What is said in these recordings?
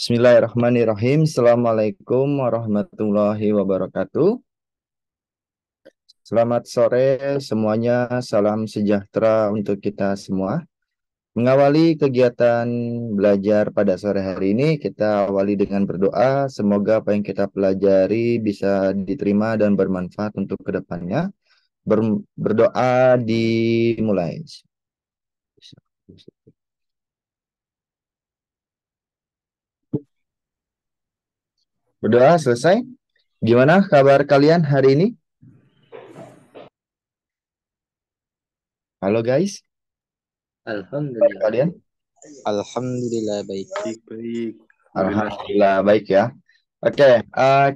Bismillahirrahmanirrahim. Assalamualaikum warahmatullahi wabarakatuh. Selamat sore semuanya. Salam sejahtera untuk kita semua. Mengawali kegiatan belajar pada sore hari ini, kita awali dengan berdoa. Semoga apa yang kita pelajari bisa diterima dan bermanfaat untuk kedepannya. Berdoa dimulai. Berdoa selesai. Gimana kabar kalian hari ini? Halo guys, kabar Alhamdulillah. kalian? Alhamdulillah baik. Baik. Alhamdulillah baik ya. Oke,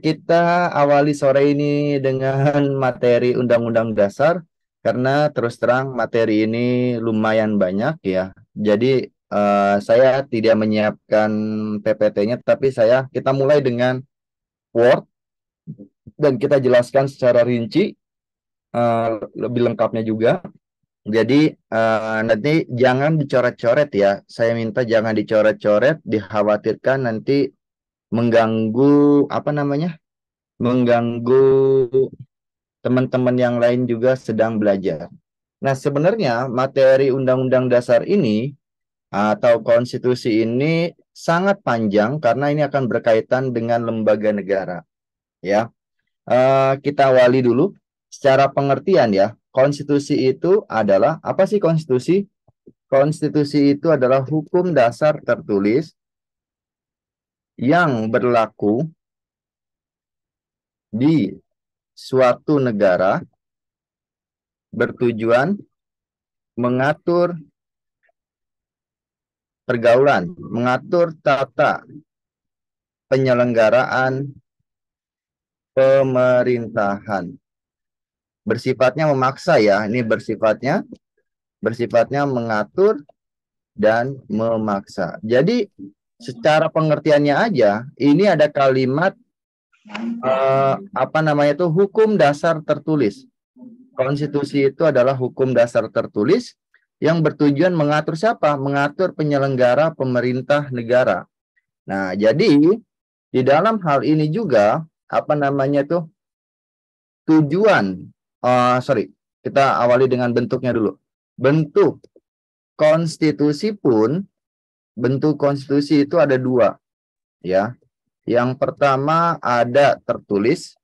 kita awali sore ini dengan materi Undang-Undang Dasar karena terus terang materi ini lumayan banyak ya. Jadi saya tidak menyiapkan PPT-nya, tapi kita mulai dengan Word dan kita jelaskan secara rinci lebih lengkapnya juga. Jadi nanti jangan dicoret-coret ya. Saya minta jangan dicoret-coret, dikhawatirkan nanti mengganggu mengganggu teman-teman yang lain juga sedang belajar. Nah, sebenarnya materi Undang-Undang Dasar ini atau konstitusi ini sangat panjang karena ini akan berkaitan dengan lembaga negara, ya. Kita awali dulu secara pengertian ya. Konstitusi itu adalah apa sih konstitusi? Konstitusi itu adalah hukum dasar tertulis yang berlaku di suatu negara bertujuan mengatur pergaulan, mengatur tata penyelenggaraan pemerintahan. Bersifatnya memaksa ya, ini bersifatnya mengatur dan memaksa. Jadi secara pengertiannya aja, ini ada kalimat hukum dasar tertulis. Konstitusi itu adalah hukum dasar tertulis yang bertujuan mengatur siapa? Mengatur penyelenggara pemerintah negara. Nah, jadi di dalam hal ini juga tujuan. Kita awali dengan bentuknya dulu. Bentuk konstitusi itu ada dua, ya. Yang pertama ada tertulis.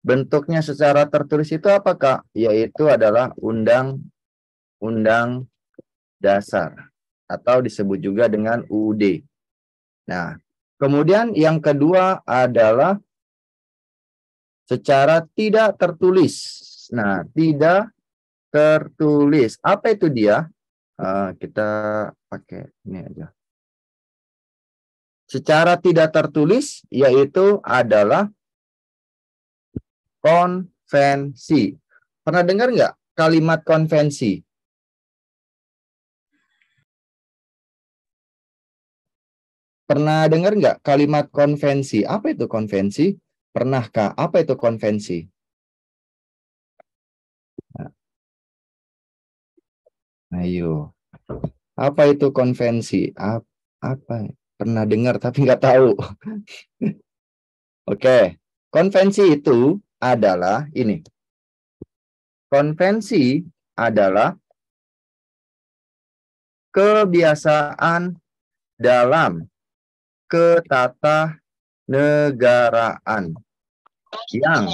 Bentuknya secara tertulis itu apakah? Yaitu adalah undang-undang dasar atau disebut juga dengan UUD. Nah, kemudian yang kedua adalah secara tidak tertulis. Nah, tidak tertulis. Apa itu dia? Kita pakai ini aja. Secara tidak tertulis yaitu adalah konvensi. Pernah dengar nggak kalimat konvensi? Pernah dengar nggak kalimat konvensi? Apa itu konvensi? Pernahkah? Apa itu konvensi? Ayo. Apa itu konvensi? Apa? Pernah dengar tapi nggak tahu. Oke. Konvensi itu adalah ini. Konvensi adalah kebiasaan dalam ketatanegaraan yang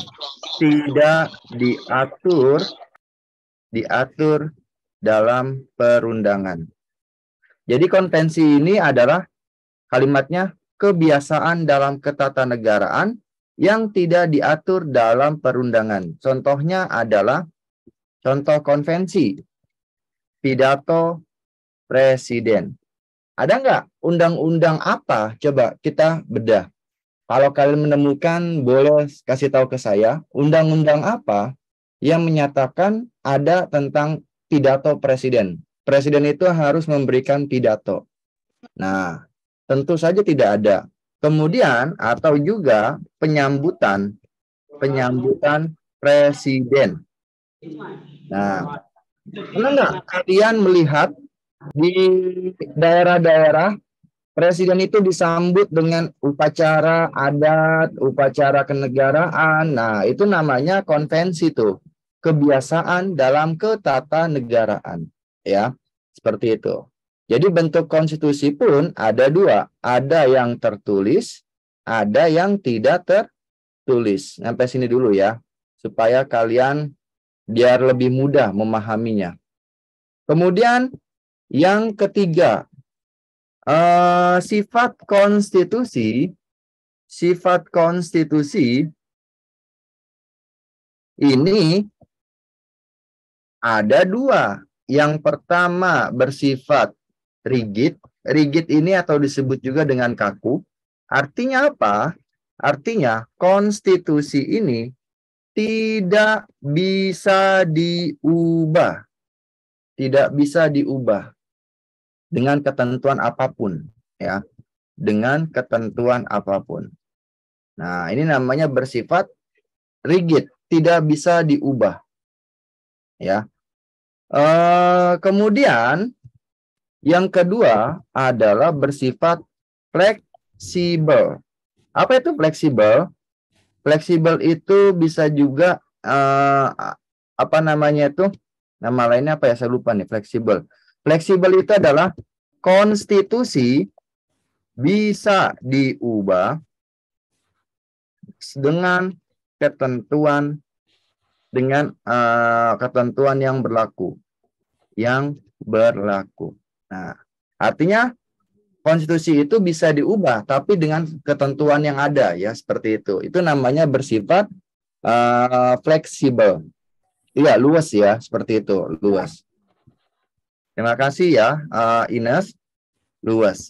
tidak diatur dalam perundangan. Jadi konvensi ini adalah kalimatnya kebiasaan dalam ketatanegaraan yang tidak diatur dalam perundangan. Contohnya adalah contoh konvensi pidato presiden. Ada nggak undang-undang apa? Coba kita bedah. Kalau kalian menemukan, boleh kasih tahu ke saya, undang-undang apa yang menyatakan ada tentang pidato presiden. Presiden itu harus memberikan pidato. Nah, tentu saja tidak ada. Kemudian, atau juga penyambutan presiden. Nah, pernah nggak kalian melihat di daerah-daerah Presiden itu disambut dengan upacara adat, upacara kenegaraan. Nah, itu namanya konvensi tuh. Kebiasaan dalam ketatanegaraan. Ya, seperti itu. Jadi bentuk konstitusi pun ada dua. Ada yang tertulis, ada yang tidak tertulis. Sampai sini dulu ya. Supaya kalian biar lebih mudah memahaminya. Kemudian yang ketiga, sifat konstitusi ini ada dua. Yang pertama bersifat rigid. Rigid ini atau disebut juga dengan kaku. Artinya apa? Artinya konstitusi ini tidak bisa diubah. Tidak bisa diubah dengan ketentuan apapun, ya, dengan ketentuan apapun. Nah, ini namanya bersifat rigid, tidak bisa diubah, ya. Kemudian yang kedua adalah bersifat fleksibel. Apa itu fleksibel? Fleksibel itu bisa juga apa namanya itu? Nama lainnya apa ya? Saya lupa nih. Fleksibel. Fleksibel itu adalah konstitusi bisa diubah dengan ketentuan yang berlaku. Nah, artinya konstitusi itu bisa diubah, tapi dengan ketentuan yang ada, ya, seperti itu. Itu namanya bersifat fleksibel. Iya, luas ya, seperti itu, luas. Terima kasih ya, Ines. Luas.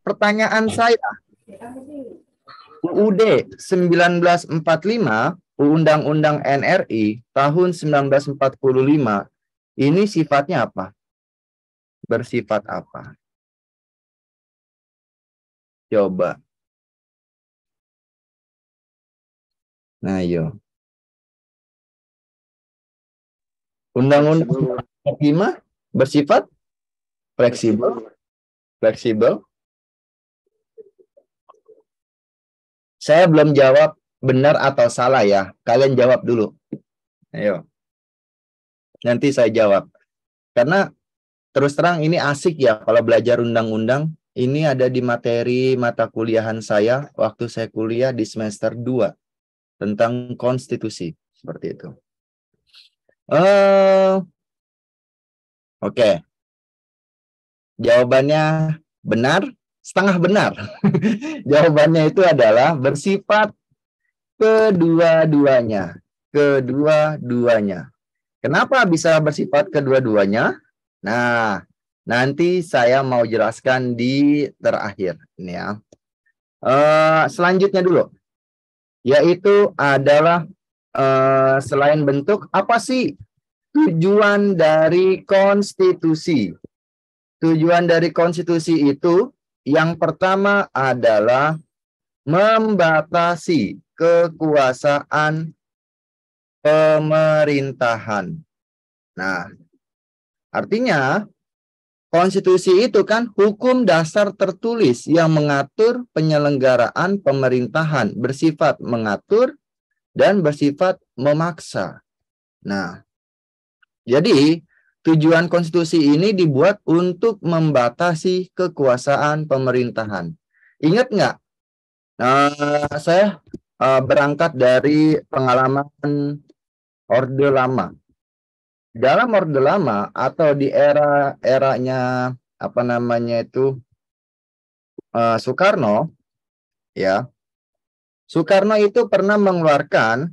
Pertanyaan saya, UUD 1945, Undang-Undang NRI tahun 1945, ini sifatnya apa? Bersifat apa? Coba. Nah, yo. Undang-Undang 45 bersifat fleksibel. Fleksibel. Saya belum jawab benar atau salah ya. Kalian jawab dulu. Ayo. Nanti saya jawab. Karena terus terang ini asik ya kalau belajar undang-undang. Ini ada di materi mata kuliahan saya waktu saya kuliah di semester 2 tentang konstitusi. Seperti itu. Oke. Jawabannya benar, setengah benar. Jawabannya itu adalah bersifat kedua-duanya. Kedua-duanya. Kenapa bisa bersifat kedua-duanya? Nah, nanti saya mau jelaskan di terakhir. Ini ya. Selanjutnya dulu. Yaitu adalah selain bentuk, apa sih tujuan dari konstitusi? Tujuan dari konstitusi itu yang pertama adalah membatasi kekuasaan pemerintahan. Nah, artinya konstitusi itu kan hukum dasar tertulis yang mengatur penyelenggaraan pemerintahan, bersifat mengatur dan bersifat memaksa. Nah, jadi tujuan konstitusi ini dibuat untuk membatasi kekuasaan pemerintahan. Ingat nggak? Saya berangkat dari pengalaman Orde Lama. Dalam Orde Lama atau di eranya apa namanya itu Soekarno, ya. Soekarno itu pernah mengeluarkan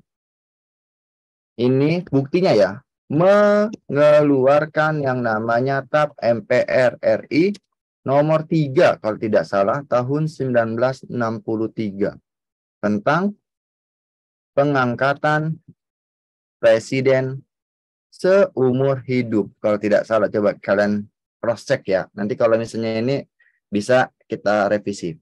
ini buktinya ya, mengeluarkan yang namanya TAP MPR RI nomor 3 kalau tidak salah tahun 1963 tentang pengangkatan presiden seumur hidup. Kalau tidak salah, coba kalian cross check ya. Nanti kalau misalnya ini bisa kita revisi.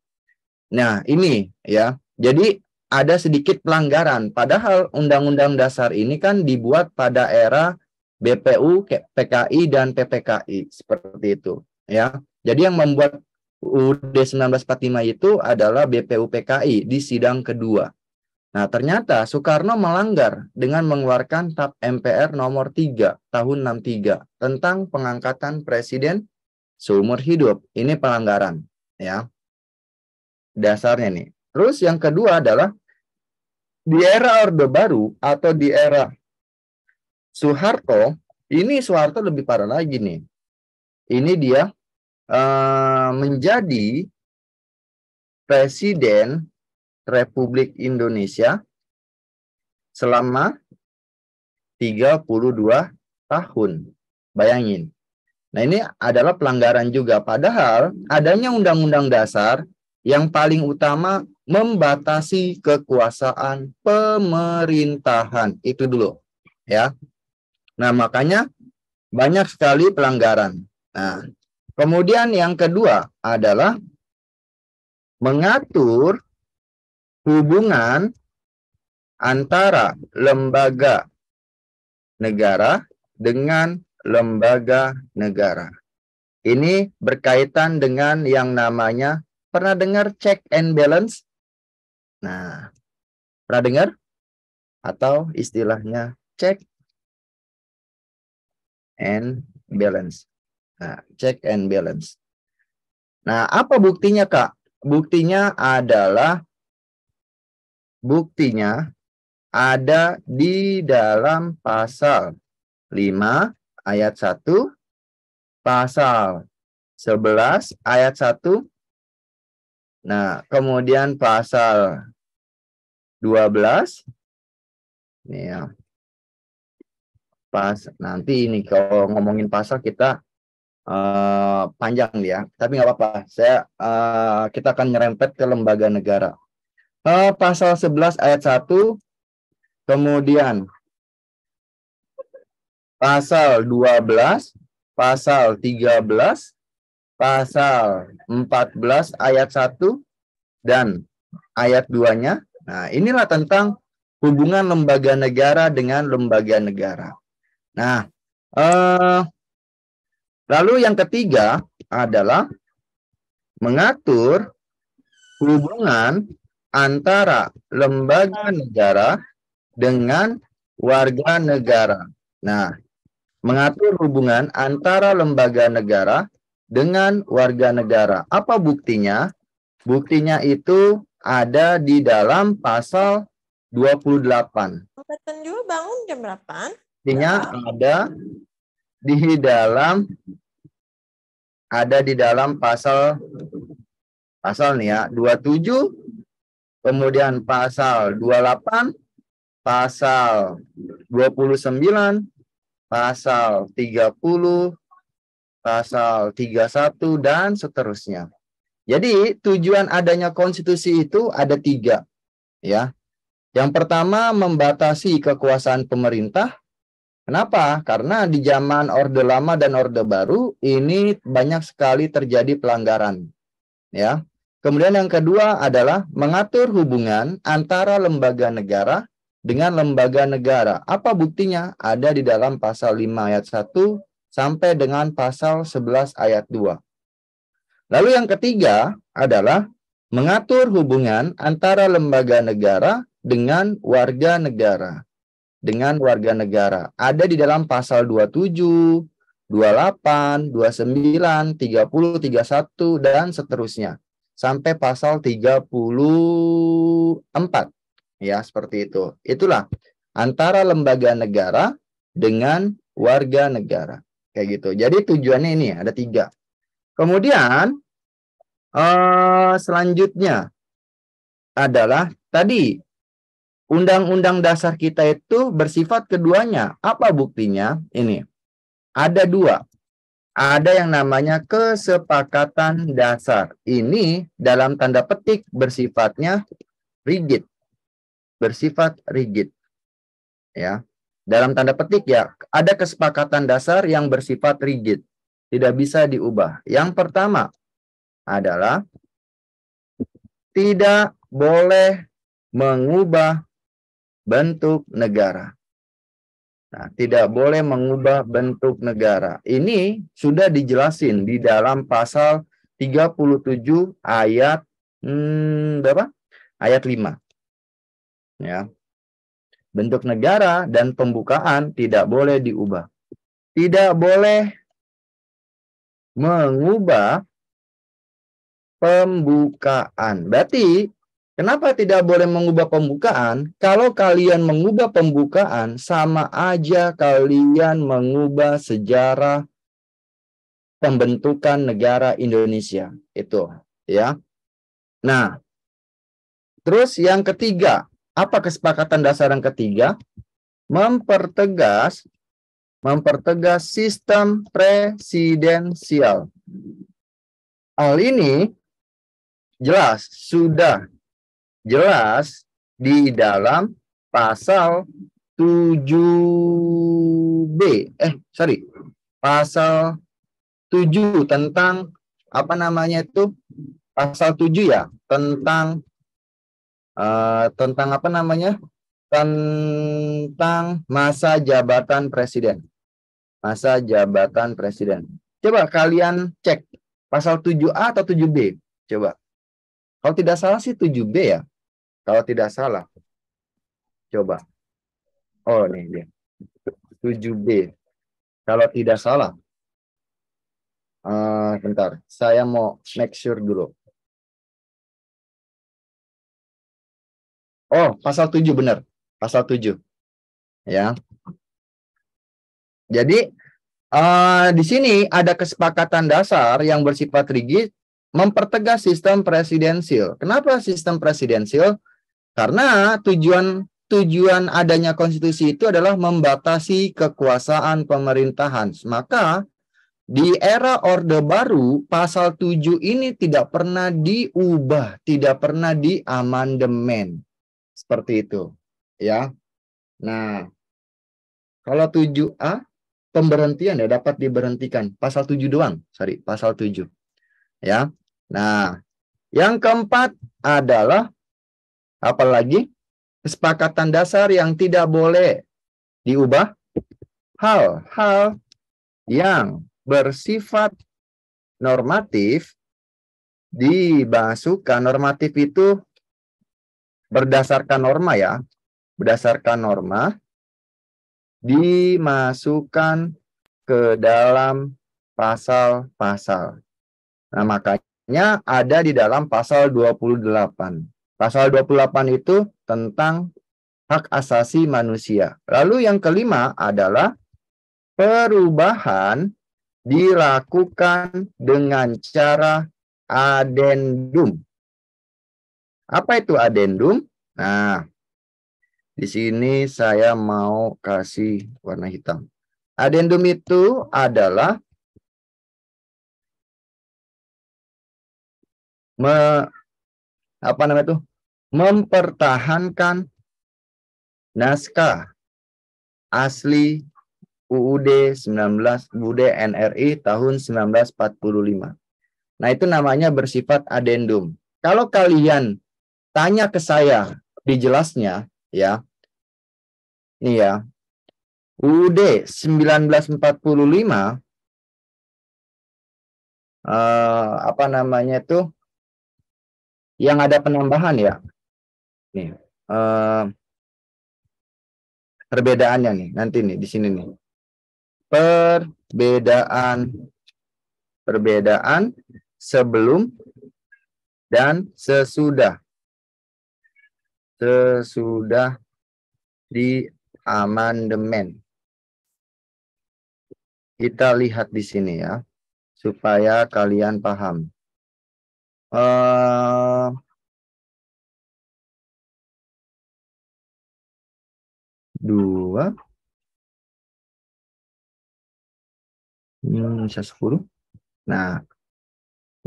Nah, ini ya. Jadi ada sedikit pelanggaran. Padahal Undang-Undang Dasar ini kan dibuat pada era BPU, PKI, dan PPKI. Seperti itu. Ya. Jadi yang membuat UUD 1945 itu adalah BPUPKI di sidang kedua. Nah, ternyata Soekarno melanggar dengan mengeluarkan TAP MPR nomor 3 tahun 63 tentang pengangkatan presiden seumur hidup. Ini pelanggaran, ya. Dasarnya nih. Terus yang kedua adalah di era Orde Baru atau di era Soeharto, ini Soeharto lebih parah lagi nih. Ini dia menjadi Presiden Republik Indonesia selama 32 tahun. Bayangin. Nah, ini adalah pelanggaran juga. Padahal adanya Undang-Undang Dasar yang paling utama membatasi kekuasaan pemerintahan. Itu dulu, ya. Nah, makanya banyak sekali pelanggaran. Nah, kemudian yang kedua adalah mengatur hubungan antara lembaga negara dengan lembaga negara. Ini berkaitan dengan yang namanya, pernah dengar check and balance? Nah, pernah dengar? Atau istilahnya check and balance. Nah, check and balance. Nah, apa buktinya, Kak? Buktinya ada di dalam pasal 5 ayat 1, pasal 11 ayat 1. Nah, kemudian pasal 12. Ini ya. Nanti ini kalau ngomongin pasal kita panjang ya, tapi nggak apa-apa. Kita akan nyerempet ke lembaga negara. Pasal 11 ayat 1, kemudian pasal 12, pasal 13, pasal 14 ayat 1 dan ayat 2-nya. Nah, inilah tentang hubungan lembaga negara dengan lembaga negara. Nah, lalu yang ketiga adalah mengatur hubungan antara lembaga negara dengan warga negara. Nah, mengatur hubungan antara lembaga negara dengan warga negara. Apa buktinya? Buktinya itu ada di dalam pasal 28. Betul juga bangun jam berapaan? Buktinya ada di dalam pasal nih ya, 27, kemudian pasal 28, pasal 29, pasal 30, pasal 31, dan seterusnya. Jadi tujuan adanya konstitusi itu ada 3, ya. Yang pertama, membatasi kekuasaan pemerintah. Kenapa? Karena di zaman Orde Lama dan Orde Baru ini banyak sekali terjadi pelanggaran, ya. Kemudian yang kedua adalah mengatur hubungan antara lembaga negara dengan lembaga negara. Apa buktinya? Ada di dalam pasal 5 ayat 1 sampai dengan pasal 11 ayat 2. Lalu yang ketiga adalah mengatur hubungan antara lembaga negara dengan warga negara. Ada di dalam pasal 27, 28, 29, 30, 31, dan seterusnya. Sampai pasal 34. Ya, seperti itu. Itulah antara lembaga negara dengan warga negara. Kayak gitu. Jadi tujuannya ini ada 3. Kemudian selanjutnya adalah tadi Undang-Undang Dasar kita itu bersifat keduanya. Apa buktinya? Ini ada 2. Ada yang namanya kesepakatan dasar. Ini dalam tanda petik bersifatnya rigid. Ya. Dalam tanda petik ya, ada kesepakatan dasar yang bersifat rigid. Tidak bisa diubah. Yang pertama adalah tidak boleh mengubah bentuk negara. Nah, tidak boleh mengubah bentuk negara. Ini sudah dijelasin di dalam pasal 37 ayat berapa? Ayat 5. Ya. Bentuk negara dan pembukaan tidak boleh diubah. Tidak boleh mengubah pembukaan. Berarti kenapa tidak boleh mengubah pembukaan? Kalau kalian mengubah pembukaan, sama aja kalian mengubah sejarah pembentukan negara Indonesia. Itu, ya. Nah, terus yang ketiga, apa kesepakatan dasar yang ketiga? Mempertegas sistem presidensial. Hal ini sudah jelas di dalam pasal 7B. Pasal 7 tentang apa namanya itu? Pasal 7 ya, tentang apa namanya? Tentang masa jabatan presiden. Masa jabatan presiden. Coba kalian cek pasal 7A atau 7B. Coba. Kalau tidak salah sih 7B ya. Kalau tidak salah. Coba. Oh, nih dia. 7B. Kalau tidak salah. Bentar. Saya mau make sure dulu. Oh, pasal 7 benar. Pasal 7. Ya. Jadi, di sini ada kesepakatan dasar yang bersifat rigid mempertegas sistem presidensil. Kenapa sistem presidensil? Karena tujuan adanya konstitusi itu adalah membatasi kekuasaan pemerintahan. Maka di era Orde Baru, pasal 7 ini tidak pernah diubah, tidak pernah diamandemen. Seperti itu, ya. Nah, kalau 7A pemberhentian ya dapat diberhentikan. Pasal 7 doang, pasal 7. Ya. Nah, yang keempat adalah apalagi kesepakatan dasar yang tidak boleh diubah, hal-hal yang bersifat normatif dimasukkan. Normatif itu berdasarkan norma ya, berdasarkan norma dimasukkan ke dalam pasal-pasal. Nah, makanya ada di dalam pasal 28. Pasal 28 itu tentang hak asasi manusia. Lalu yang kelima adalah perubahan dilakukan dengan cara adendum. Apa itu adendum? Nah, di sini saya mau kasih warna hitam. Adendum itu adalah mempertahankan naskah asli UUD NRI tahun 1945. Nah, itu namanya bersifat adendum. Kalau kalian tanya ke saya dijelasnya ya. Nih ya. UUD 1945 apa namanya itu yang ada penambahan ya. Nih. Perbedaannya nih, nanti nih di sini nih. Perbedaan sebelum dan sesudah di amandemen. Kita lihat di sini ya, supaya kalian paham. Bisa 10. Nah,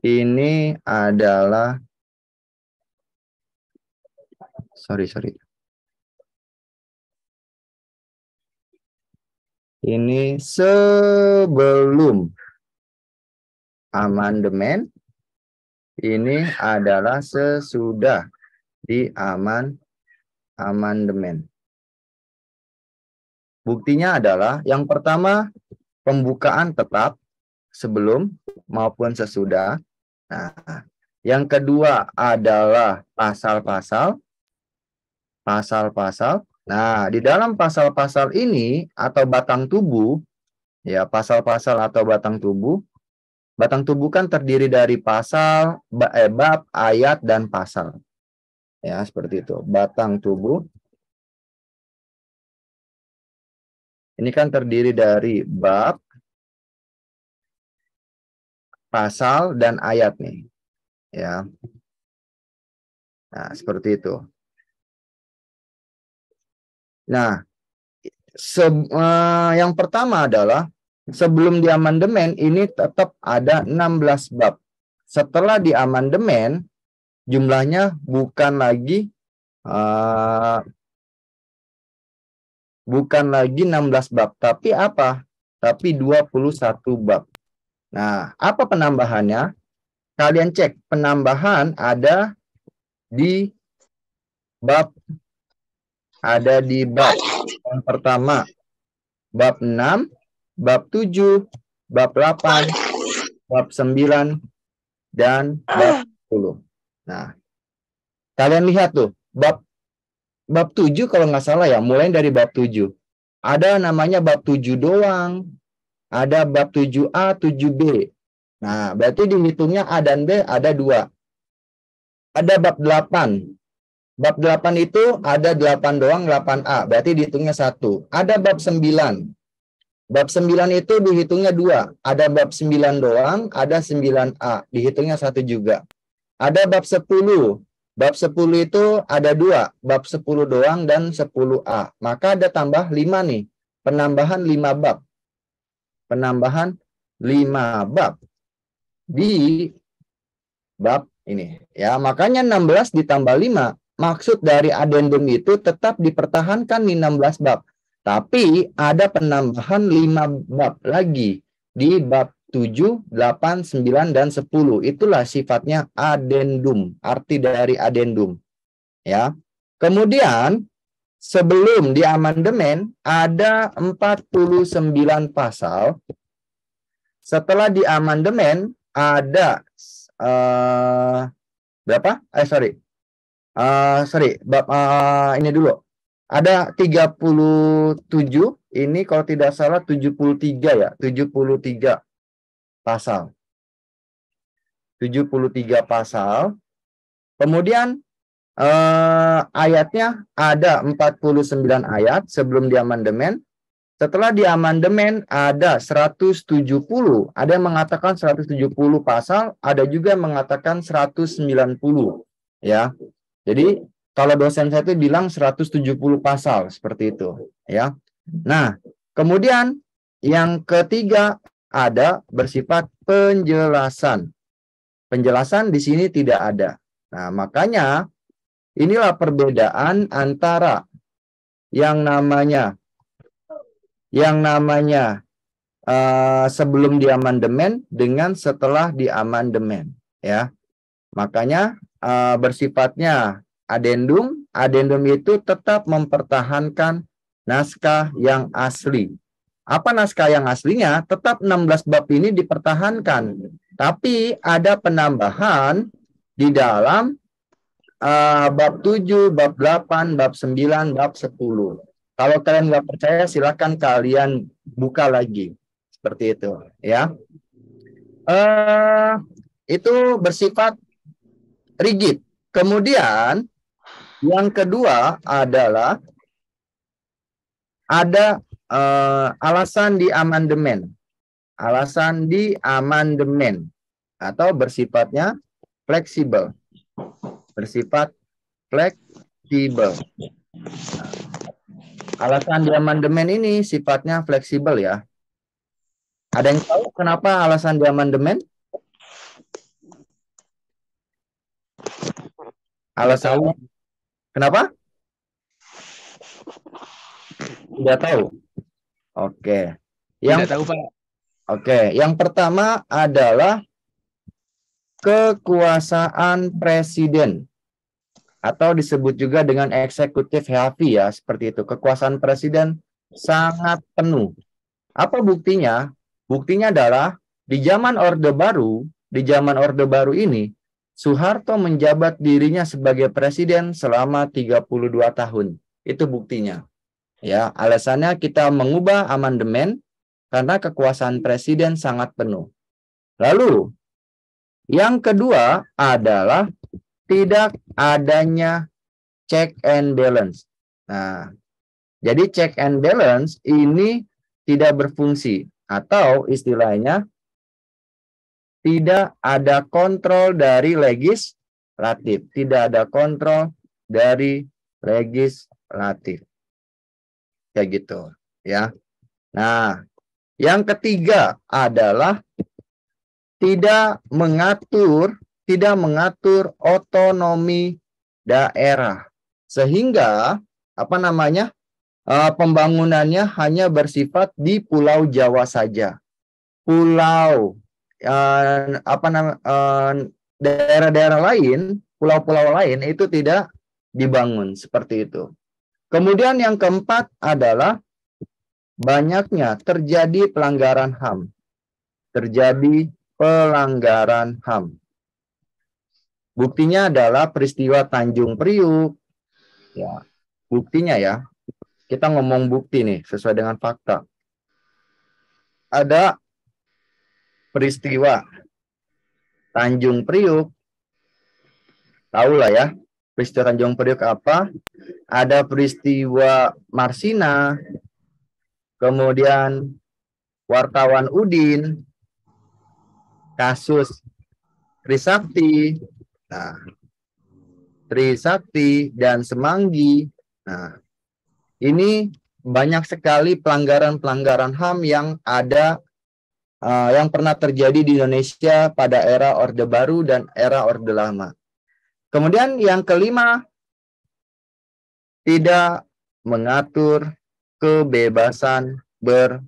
ini adalah sorry. Ini sebelum amandemen. Ini adalah sesudah di amandemen. Buktinya adalah yang pertama pembukaan tetap sebelum maupun sesudah. Nah, yang kedua adalah pasal-pasal. Pasal-pasal. Nah, di dalam pasal-pasal ini atau batang tubuh, ya pasal-pasal atau batang tubuh kan terdiri dari pasal, bab, ayat, dan pasal. Ya, seperti itu. Batang tubuh. Ini kan terdiri dari bab, pasal, dan ayat nih. Ya. Nah, seperti itu. Nah, yang pertama adalah sebelum diamandemen ini tetap ada 16 bab. Setelah diamandemen jumlahnya bukan lagi 16 bab, tapi apa? Tapi 21 bab. Nah, apa penambahannya? Kalian cek, penambahan ada di bab yang pertama, bab 6, bab 7, bab 8, bab 9, dan bab 10. Nah, kalian lihat tuh, bab 7 kalau nggak salah ya, mulai dari bab 7. Ada namanya bab 7 doang. Ada bab 7A, 7B. Nah, berarti dihitungnya A dan B ada 2. Ada bab 8. Bab 8 itu ada 8 doang, 8A. Berarti dihitungnya 1. Ada bab 9. Bab 9 itu dihitungnya 2. Ada bab 9 doang, ada 9A. Dihitungnya 1 juga. Ada bab 10. Bab 10 itu ada 2. Bab 10 doang dan 10A. Maka ada tambah 5 nih. Penambahan 5 bab. Penambahan 5 bab di bab ini. Ya, makanya 16 ditambah 5. Maksud dari adendum itu tetap dipertahankan di 16 bab. Tapi ada penambahan 5 bab lagi di bab 7, 8, 9, dan 10. Itulah sifatnya adendum. Arti dari adendum. Ya. Kemudian sebelum di amandemen ada 49 pasal. Setelah di amandemen ada berapa? Bab ini dulu. Ada 37, ini kalau tidak salah 73 ya, 73 pasal. 73 pasal. Kemudian ayatnya ada 49 ayat sebelum di amandemen. Setelah di amandemen ada 170. Ada yang mengatakan 170 pasal, ada juga yang mengatakan 190. Ya. Jadi kalau dosen saya itu bilang 170 pasal seperti itu, ya. Nah, kemudian yang ketiga ada bersifat penjelasan. Penjelasan di sini tidak ada. Nah, makanya inilah perbedaan antara yang namanya sebelum diamandemen dengan setelah diamandemen, ya. Makanya bersifatnya adendum. Adendum itu tetap mempertahankan naskah yang asli. Apa naskah yang aslinya? Tetap 16 bab ini dipertahankan. Tapi ada penambahan di dalam bab 7, bab 8, bab 9, bab 10. Kalau kalian nggak percaya, silakan kalian buka lagi. Seperti itu, ya. Itu bersifat rigid. Kemudian yang kedua adalah ada alasan di amandemen. Alasan di amandemen atau bersifatnya fleksibel. Bersifat fleksibel. Alasan di amandemen ini sifatnya fleksibel ya. Ada yang tahu kenapa alasan di amandemen? Alasannya kenapa? Tidak tahu. Oke. Tidak tahu, Pak. Oke, yang pertama adalah kekuasaan presiden atau disebut juga dengan eksekutif heavy ya, seperti itu. Kekuasaan presiden sangat penuh. Apa buktinya? Buktinya adalah di zaman Orde Baru di zaman Orde Baru ini, Soeharto menjabat dirinya sebagai presiden selama 32 tahun. Itu buktinya. Ya, alasannya kita mengubah amandemen karena kekuasaan presiden sangat penuh. Lalu, yang kedua adalah tidak adanya check and balance. Nah, jadi check and balance ini tidak berfungsi atau istilahnya tidak ada kontrol dari legislatif, tidak ada kontrol dari legislatif. Kayak gitu, ya. Nah, yang ketiga adalah tidak mengatur otonomi daerah. Sehingga pembangunannya hanya bersifat di Pulau Jawa saja. Daerah-daerah lain, pulau-pulau lain itu tidak dibangun seperti itu. Kemudian yang keempat adalah banyaknya terjadi pelanggaran HAM. Terjadi pelanggaran HAM. Buktinya adalah peristiwa Tanjung Priuk. Ya, buktinya ya. Kita ngomong bukti nih sesuai dengan fakta. Ada peristiwa Tanjung Priuk. Tahu lah ya, peristiwa Tanjung Priuk apa? Ada peristiwa Marsina, kemudian wartawan Udin, kasus Trisakti, Trisakti dan Semanggi. Nah, ini banyak sekali pelanggaran-pelanggaran HAM yang ada, yang pernah terjadi di Indonesia pada era Orde Baru dan era Orde Lama. Kemudian yang kelima, tidak mengatur kebebasan berpendapat.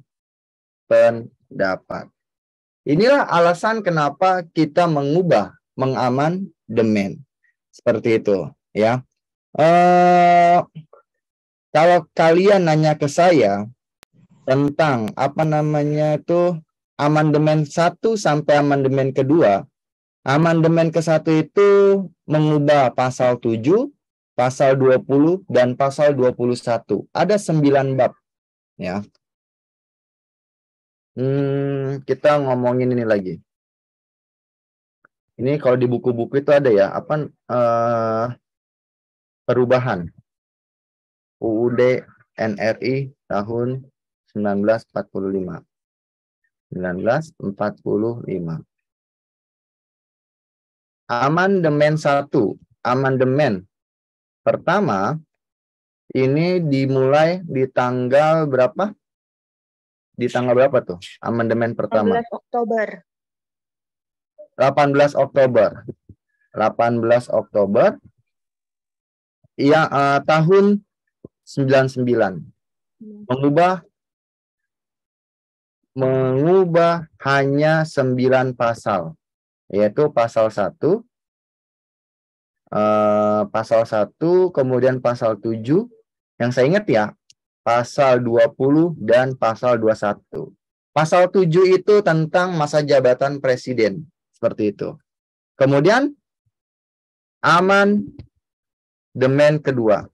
Inilah alasan kenapa kita mengubah mengamandemen seperti itu, ya. Kalau kalian nanya ke saya tentang amandemen 1 sampai amandemen kedua, amandemen ke-1 itu mengubah pasal 7, pasal 20 dan pasal 21. Ada 9 bab, ya. Kita ngomongin ini lagi. Ini kalau di buku-buku itu ada ya, perubahan UUD NRI tahun 1945. 1945. Amandemen 1, amandemen pertama ini dimulai di tanggal berapa? Di tanggal berapa tuh? Amandemen pertama. 18 Oktober. 18 Oktober. 18 Oktober. Iya, tahun 99. Mengubah hanya 9 pasal. Yaitu pasal 1, pasal 1, kemudian pasal 7. Yang saya ingat ya, pasal 20 dan pasal 21. Pasal 7 itu tentang masa jabatan presiden. Seperti itu. Kemudian, amandemen kedua.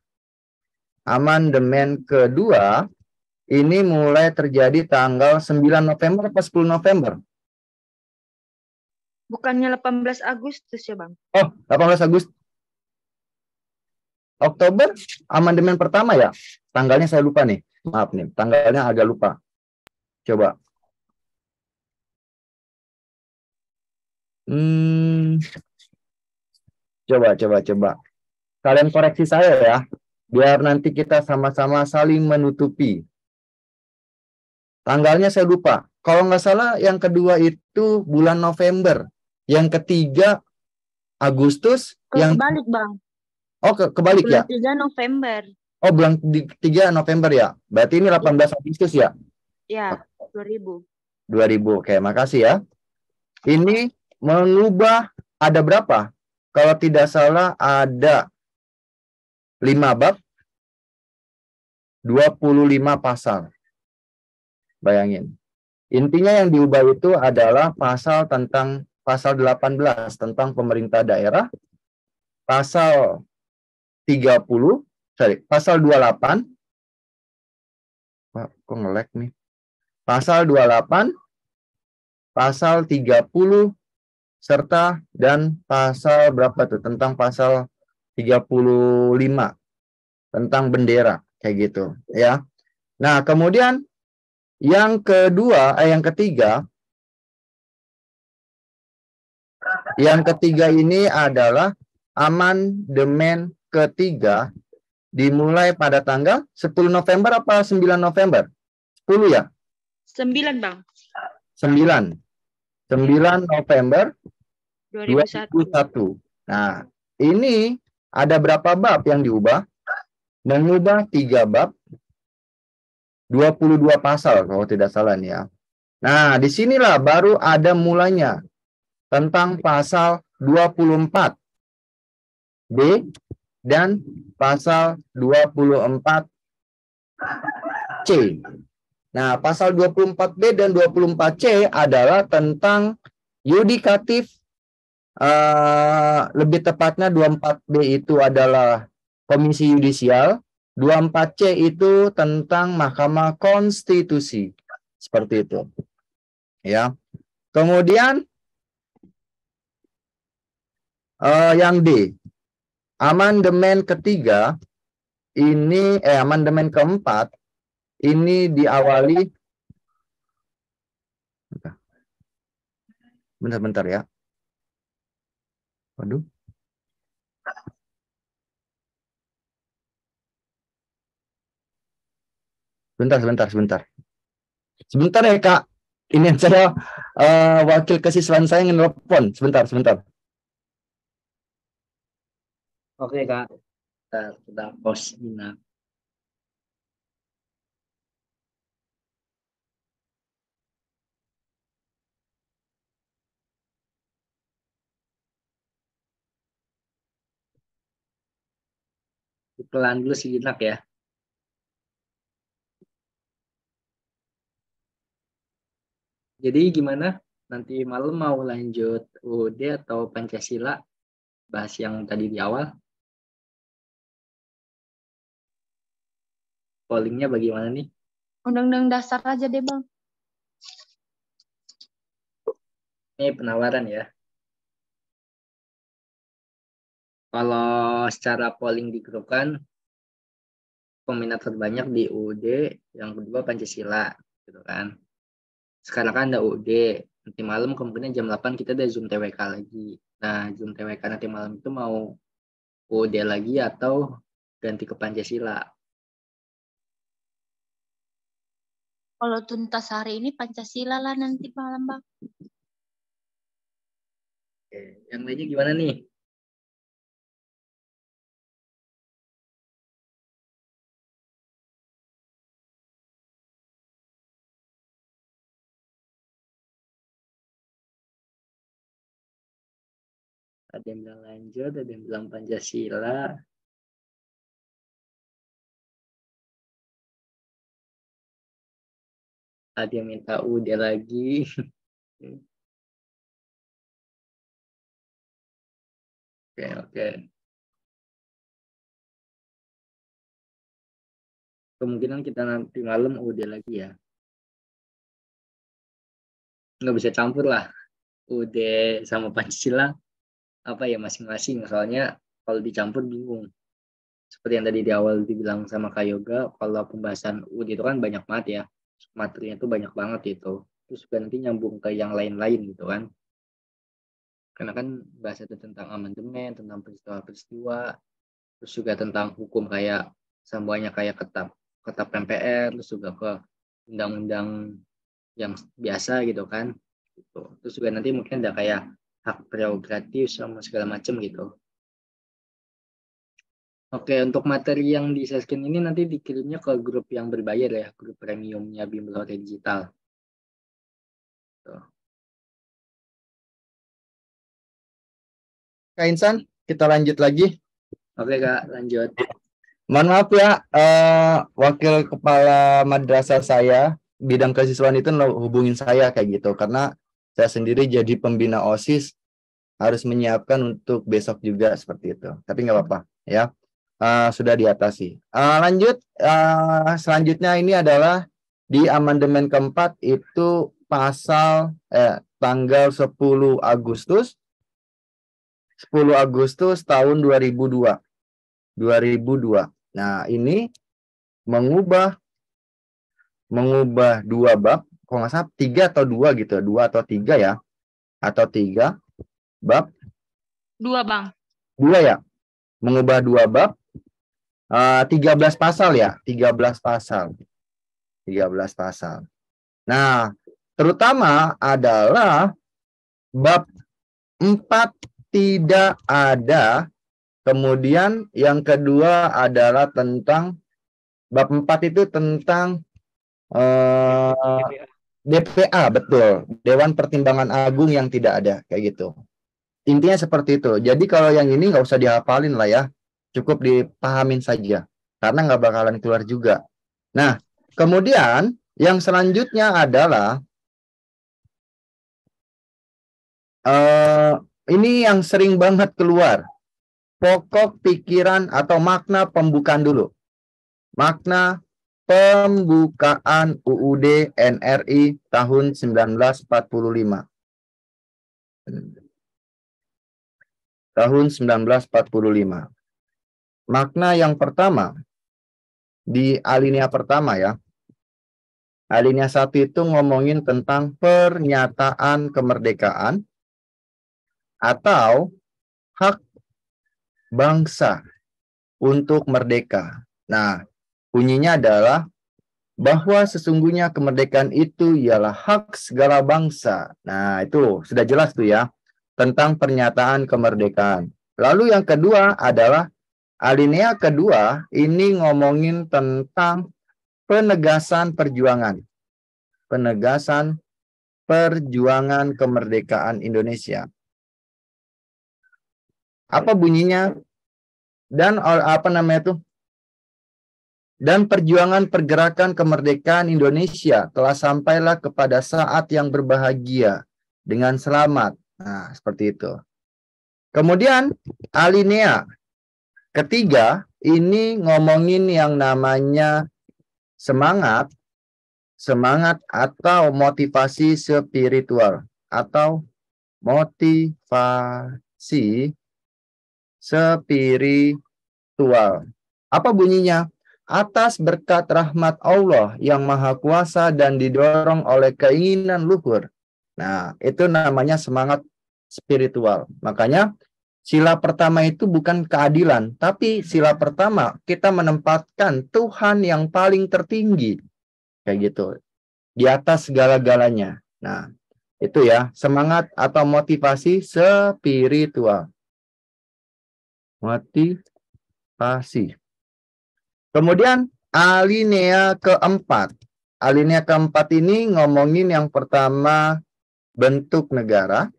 Amandemen kedua ini mulai terjadi tanggal 9 November atau 10 November? Bukannya 18 Agustus ya, Bang? Oh, 18 Agustus. Oktober, amandemen pertama ya? Tanggalnya saya lupa nih. Maaf nih, tanggalnya agak lupa. Coba. Coba. Kalian koreksi saya ya. Biar nanti kita sama-sama saling menutupi. Tanggalnya saya lupa. Kalau nggak salah yang kedua itu bulan November. Yang ketiga Agustus. Kebalik, Bang. Oh, kebalik ya? Bulan 3 November. Oh, bulan 3 November ya? Berarti ini 18 Agustus ya? Ya, 2000. 2000. Oke, makasih ya. Ini mengubah ada berapa? Kalau tidak salah ada 5 bab, 25 pasal. Bayangin. Intinya yang diubah itu adalah pasal tentang pasal 18 tentang pemerintah daerah, pasal 30, pasal 28, kok nge-lag nih, pasal 28, pasal 30, serta dan pasal berapa tuh, tentang pasal 35, tentang bendera, kayak gitu, ya. Nah, kemudian yang ketiga ini adalah amandemen ketiga dimulai pada tanggal 10 November apa 9 November? 10 ya? 9, Bang. 9 November 2001. 2001. Nah, ini ada berapa bab yang diubah? Mengubah 3 bab, 22 pasal kalau tidak salah nih ya. Nah, disinilah baru ada mulanya tentang pasal 24B dan pasal 24C. Nah, pasal 24B dan 24C adalah tentang yudikatif, lebih tepatnya 24B itu adalah Komisi Yudisial, 24C itu tentang Mahkamah Konstitusi. Seperti itu. Ya. Kemudian yang D, amandemen ketiga ini amandemen keempat ini diawali, bentar ya. Waduh. Sebentar ya Kak. Ini saya wakil kesiswaan saya ngelepon. Sebentar. Oke Kak, kita pause Nina. Pelan dulu sejenak ya. Jadi gimana? Nanti malam mau lanjut UUD atau Pancasila? Bahas yang tadi di awal. Pollingnya bagaimana nih? Undang-undang dasar aja deh, Bang. Ini penawaran ya. Kalau secara polling di grup kan, peminat terbanyak di UUD, yang kedua Pancasila, gitu kan. Sekarang kan ada UUD, nanti malam kemungkinan jam 8 kita ada Zoom TWK lagi. Nah, Zoom TWK nanti malam itu mau UUD lagi atau ganti ke Pancasila? Kalau tuntas hari ini Pancasila lah nanti malam, Bang. Oke, yang lainnya gimana nih? Ada yang bilang lanjut, ada yang bilang Pancasila. Ada yang minta UUD lagi. Oke. Kemungkinan kita nanti malam UUD lagi ya. Nggak bisa campur lah UUD sama Pancasila apa ya masing-masing. Soalnya kalau dicampur bingung. Seperti yang tadi di awal dibilang sama Kak Yoga, kalau pembahasan UUD itu kan banyak banget ya. Materinya itu banyak banget itu. Terus juga nanti nyambung ke yang lain-lain gitu kan. Karena kan bahasa itu tentang amandemen, tentang peristiwa-peristiwa, terus juga tentang hukum kayak semuanya kayak ketap MPR, terus juga ke undang-undang yang biasa gitu kan. Gitu. Terus juga nanti mungkin ada kayak hak prerogatif sama segala macam gitu. Oke, untuk materi yang di seskin ini nanti dikirimnya ke grup yang berbayar ya, grup premiumnya Bimbel Hotel Digital. Tuh. Kak Insan, kita lanjut lagi. Oke Kak, lanjut. Mohon maaf ya, wakil kepala madrasah saya bidang kesiswaan itu hubungin saya kayak gitu karena Saya sendiri jadi pembina OSIS harus menyiapkan untuk besok juga seperti itu. Tapi nggak apa-apa ya. Sudah diatasi. Lanjut, selanjutnya ini adalah di amandemen keempat itu pasal tanggal 10 Agustus tahun 2002. Nah, ini mengubah 2 bab, kalau nggak salah 3 atau 2 gitu, 2 atau 3 ya, atau 3 bab. 2, Bang. 2 ya, mengubah 2 bab, 13 pasal ya, 13 pasal. Nah, terutama adalah bab 4 tidak ada. Kemudian yang kedua adalah tentang bab 4 itu tentang DPA, betul. Dewan Pertimbangan Agung yang tidak ada, kayak gitu. Intinya seperti itu. Jadi kalau yang ini nggak usah dihafalin lah ya. Cukup dipahamin saja. Karena nggak bakalan keluar juga. Nah, kemudian yang selanjutnya adalah ini yang sering banget keluar. Pokok pikiran atau makna pembukaan dulu. Makna pembukaan UUD NRI tahun 1945. Tahun 1945. Makna yang pertama, di alinea pertama ya. Alinea 1 itu ngomongin tentang pernyataan kemerdekaan atau hak bangsa untuk merdeka. Nah, bunyinya adalah bahwa sesungguhnya kemerdekaan itu ialah hak segala bangsa. Nah, itu sudah jelas tuh ya, tentang pernyataan kemerdekaan. Lalu yang kedua adalah alinea kedua, ini ngomongin tentang penegasan perjuangan. Penegasan perjuangan kemerdekaan Indonesia. Apa bunyinya? Dan apa namanya tuh? Dan perjuangan pergerakan kemerdekaan Indonesia telah sampailah kepada saat yang berbahagia dengan selamat. Nah, seperti itu. Kemudian alinea ketiga ini ngomongin yang namanya semangat atau motivasi spiritual atau motivasi spiritual. Apa bunyinya? Atas berkat rahmat Allah yang maha kuasa dan didorong oleh keinginan luhur. Nah, itu namanya semangat spiritual. Makanya sila pertama itu bukan keadilan, tapi sila pertama kita menempatkan Tuhan yang paling tertinggi. Kayak gitu. Di atas segala-galanya. Nah, itu ya, semangat atau motivasi spiritual. Motivasi. Kemudian alinea keempat. Alinea keempat ini ngomongin yang pertama bentuk negara.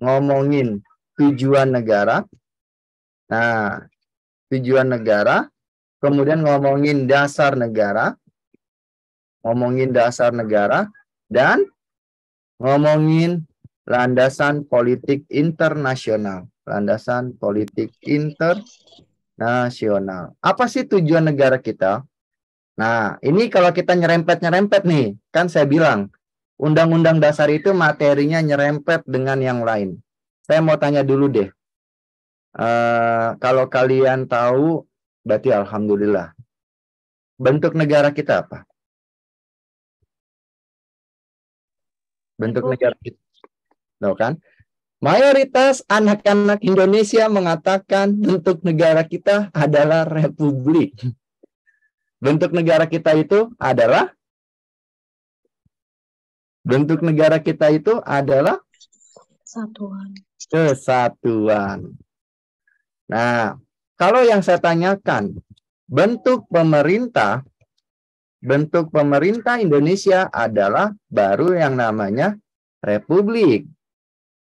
Ngomongin tujuan negara. Nah, tujuan negara. Kemudian ngomongin dasar negara. Ngomongin dasar negara. Dan ngomongin landasan politik internasional. Landasan politik internasional. Apa sih tujuan negara kita? Nah, ini kalau kita nyerempet-nyerempet nih, kan saya bilang, Undang-Undang Dasar itu materinya nyerempet dengan yang lain. Saya mau tanya dulu deh. Kalau kalian tahu, berarti alhamdulillah. Bentuk negara kita apa? Bentuk negara kita. Tahu kan? Mayoritas anak-anak Indonesia mengatakan bentuk negara kita adalah republik. Bentuk negara kita itu adalah kesatuan. Nah, kalau yang saya tanyakan, bentuk pemerintah Indonesia adalah baru yang namanya republik.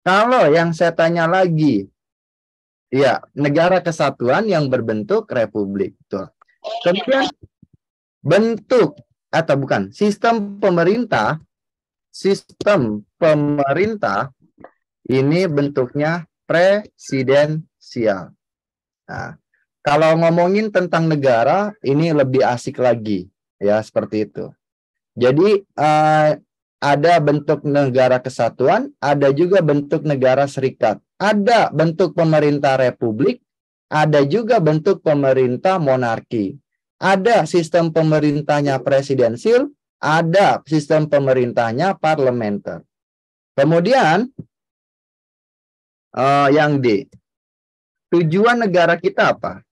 Kalau yang saya tanya lagi, ya, negara kesatuan yang berbentuk republik. Tuh. Kemudian sistem pemerintah ini bentuknya presidensial. Nah, kalau ngomongin tentang negara, ini lebih asik lagi, ya seperti itu. Jadi ada bentuk negara kesatuan, ada juga bentuk negara serikat. Ada bentuk pemerintah republik, ada juga bentuk pemerintah monarki. Ada sistem pemerintahnya presidensil, ada sistem pemerintahnya parlementer. Kemudian yang D, tujuan negara kita apa?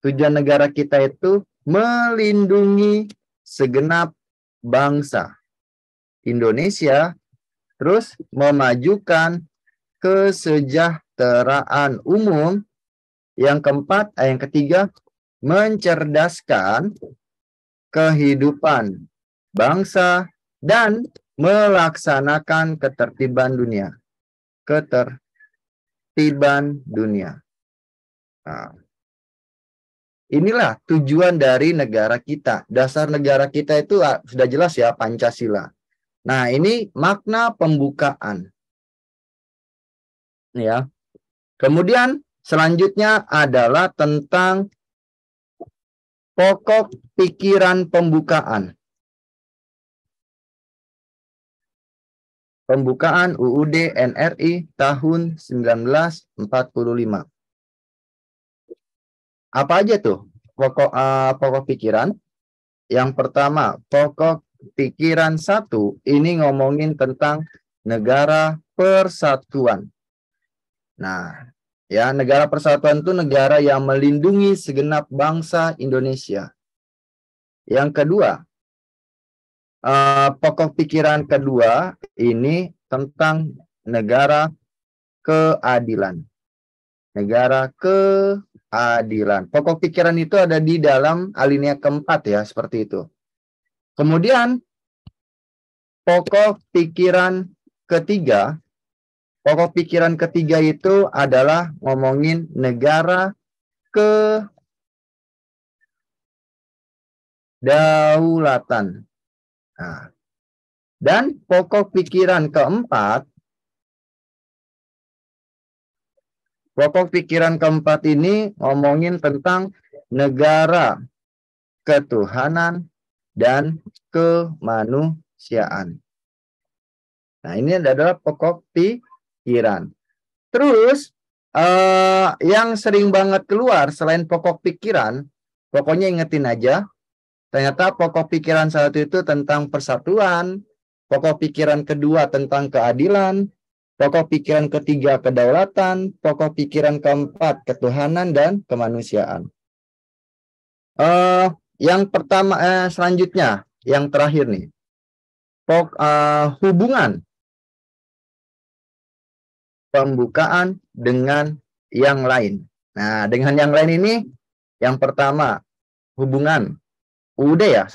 Tujuan negara kita itu melindungi segenap bangsa Indonesia, terus memajukan kesejahteraan umum. Yang keempat, yang ketiga, mencerdaskan kehidupan bangsa dan melaksanakan ketertiban dunia. Ketertiban dunia. Nah, inilah tujuan dari negara kita. Dasar negara kita itu sudah jelas ya, Pancasila. Nah, ini makna pembukaan. Ya. Kemudian selanjutnya adalah tentang pokok pikiran pembukaan. Pembukaan UUD NRI tahun 1945. Apa aja tuh pokok pikiran? Yang pertama, pokok pikiran 1 ini ngomongin tentang negara persatuan. Nah, ya, negara persatuan itu negara yang melindungi segenap bangsa Indonesia. Yang kedua, pokok pikiran kedua ini tentang negara keadilan. Negara keadilan. Pokok pikiran itu ada di dalam alinea keempat ya, seperti itu. Kemudian pokok pikiran ketiga itu adalah ngomongin negara kedaulatan. Nah, dan pokok pikiran keempat ini ngomongin tentang negara ketuhanan dan kemanusiaan. Nah, ini adalah pokok pikiran. Terus yang sering banget keluar selain pokok pikiran, pokoknya ingetin aja, ternyata pokok pikiran 1 itu tentang persatuan, pokok pikiran kedua tentang keadilan, pokok pikiran ketiga kedaulatan, pokok pikiran keempat ketuhanan dan kemanusiaan. Yang pertama, selanjutnya, yang terakhir nih, hubungan pembukaan dengan yang lain. Nah, dengan yang lain ini, yang pertama, hubungan UUD ya,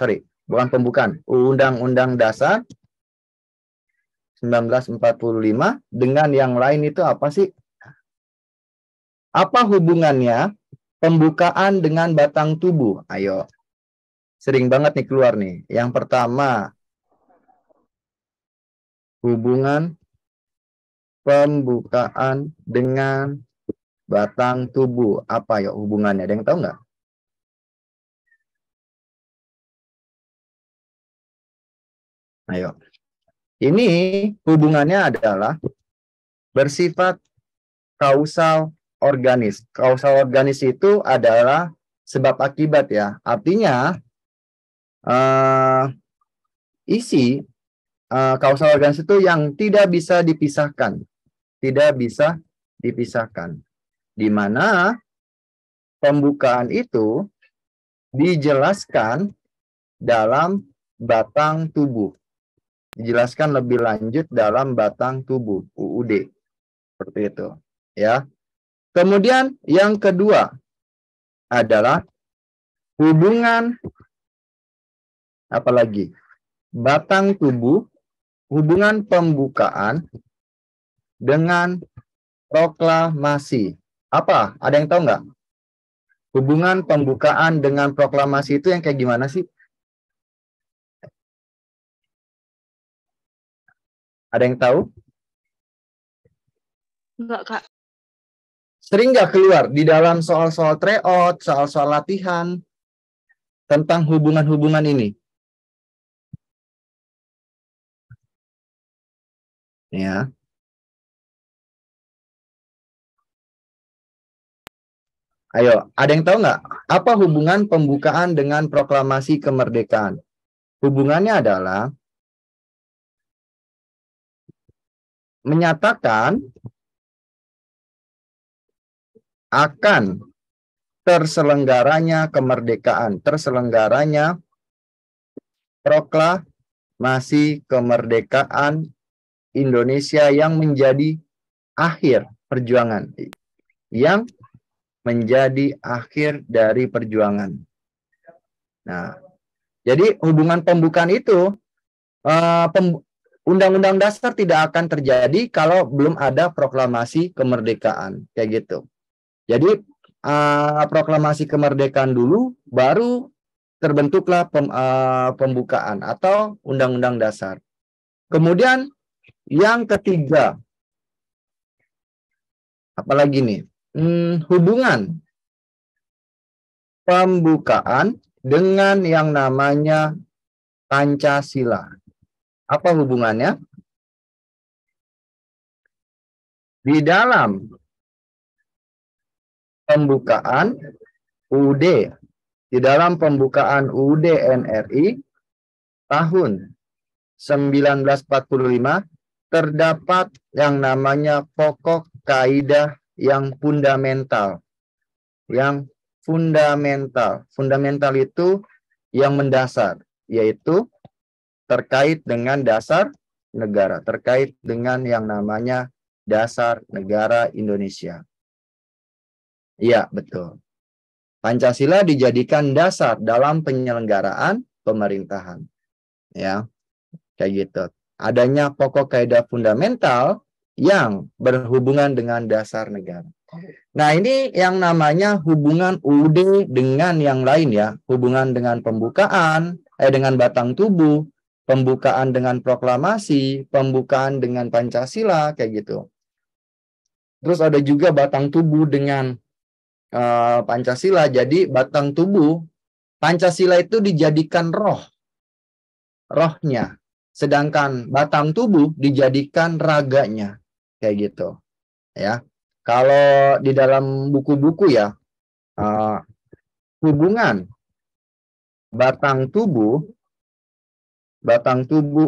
bukan pembukaan, Undang-Undang Dasar 1945 dengan yang lain itu apa sih? Apa hubungannya pembukaan dengan batang tubuh? Ayo. Sering banget nih keluar nih. Yang pertama, hubungan pembukaan dengan batang tubuh. Apa ya hubungannya? Ada yang tahu nggak? Ayo. Ini hubungannya adalah bersifat kausal organis. Kausal organis itu adalah sebab akibat ya. Artinya isi kausal organis itu yang tidak bisa dipisahkan. Tidak bisa dipisahkan. Di mana pembukaan itu dijelaskan dalam batang tubuh. Dijelaskan lebih lanjut dalam batang tubuh UUD. Seperti itu, ya. Kemudian yang kedua adalah hubungan apalagi batang tubuh, hubungan pembukaan dengan proklamasi. Apa? Ada yang tahu nggak? Hubungan pembukaan dengan proklamasi itu yang kayak gimana sih? Ada yang tahu? Enggak, Kak. Sering nggak keluar di dalam soal-soal tryout, soal-soal latihan tentang hubungan-hubungan ini? Ya. Ayo, ada yang tahu nggak apa hubungan pembukaan dengan proklamasi kemerdekaan? Hubungannya adalah menyatakan akan terselenggaranya kemerdekaan, terselenggaranya proklamasi kemerdekaan Indonesia yang menjadi akhir perjuangan, yang menjadi akhir dari perjuangan. Nah, jadi hubungan pembukaan itu, Undang-Undang Dasar tidak akan terjadi kalau belum ada proklamasi kemerdekaan, kayak gitu. Jadi proklamasi kemerdekaan dulu, baru terbentuklah pembukaan atau Undang-Undang Dasar. Kemudian yang ketiga, apalagi nih, hubungan pembukaan dengan yang namanya Pancasila. Apa hubungannya? Di dalam pembukaan UUD, di dalam pembukaan UUD NRI tahun 1945 terdapat yang namanya pokok kaidah yang fundamental. Yang fundamental. Fundamental itu yang mendasar, yaitu terkait dengan dasar negara, terkait dengan yang namanya dasar negara Indonesia. Iya, betul. Pancasila dijadikan dasar dalam penyelenggaraan pemerintahan. Ya, kayak gitu. Adanya pokok kaidah fundamental yang berhubungan dengan dasar negara. Nah, ini yang namanya hubungan UUD dengan yang lain ya. Hubungan dengan pembukaan, dengan batang tubuh, pembukaan dengan proklamasi, pembukaan dengan Pancasila, kayak gitu. Terus ada juga batang tubuh dengan Pancasila. Jadi batang tubuh Pancasila itu dijadikan rohnya, sedangkan batang tubuh dijadikan raganya, kayak gitu ya. Kalau di dalam buku-buku ya, hubungan batang tubuh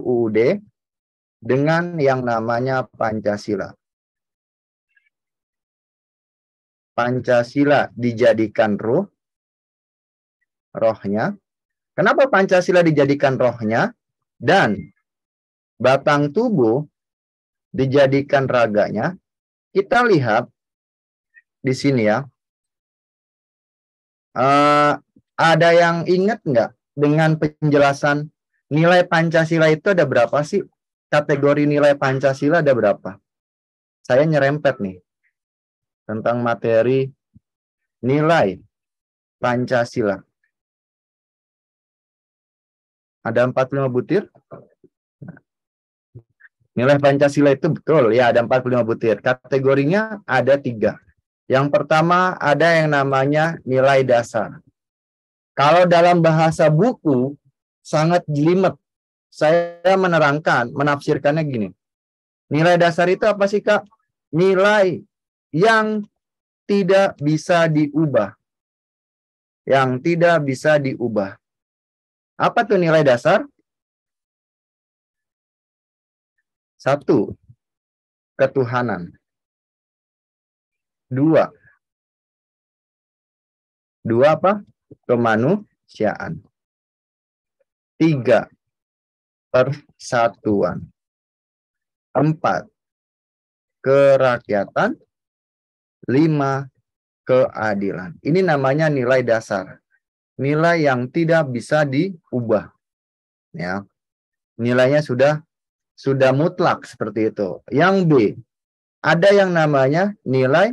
UUD dengan yang namanya Pancasila. Pancasila dijadikan rohnya. Kenapa Pancasila dijadikan rohnya dan batang tubuh dijadikan raganya? Kita lihat di sini ya. Ada yang ingat nggak dengan penjelasan nilai Pancasila itu ada berapa sih? Kategori nilai Pancasila ada berapa? Saya nyerempet nih tentang materi nilai Pancasila. Ada 45 butir? Nilai Pancasila itu betul, ya ada 45 butir. Kategorinya ada 3. Yang pertama ada yang namanya nilai dasar. Kalau dalam bahasa buku, sangat jelimet. Saya menerangkan, menafsirkannya gini. Nilai dasar itu apa sih, Kak? Nilai yang tidak bisa diubah. Yang tidak bisa diubah. Apa tuh nilai dasar? 1. Ketuhanan. 2 apa? Kemanusiaan. 3. Persatuan. 4. Kerakyatan. 5. Keadilan. Ini namanya nilai dasar. Nilai yang tidak bisa diubah. Ya. Nilainya sudah mutlak seperti itu. Yang B, ada yang namanya nilai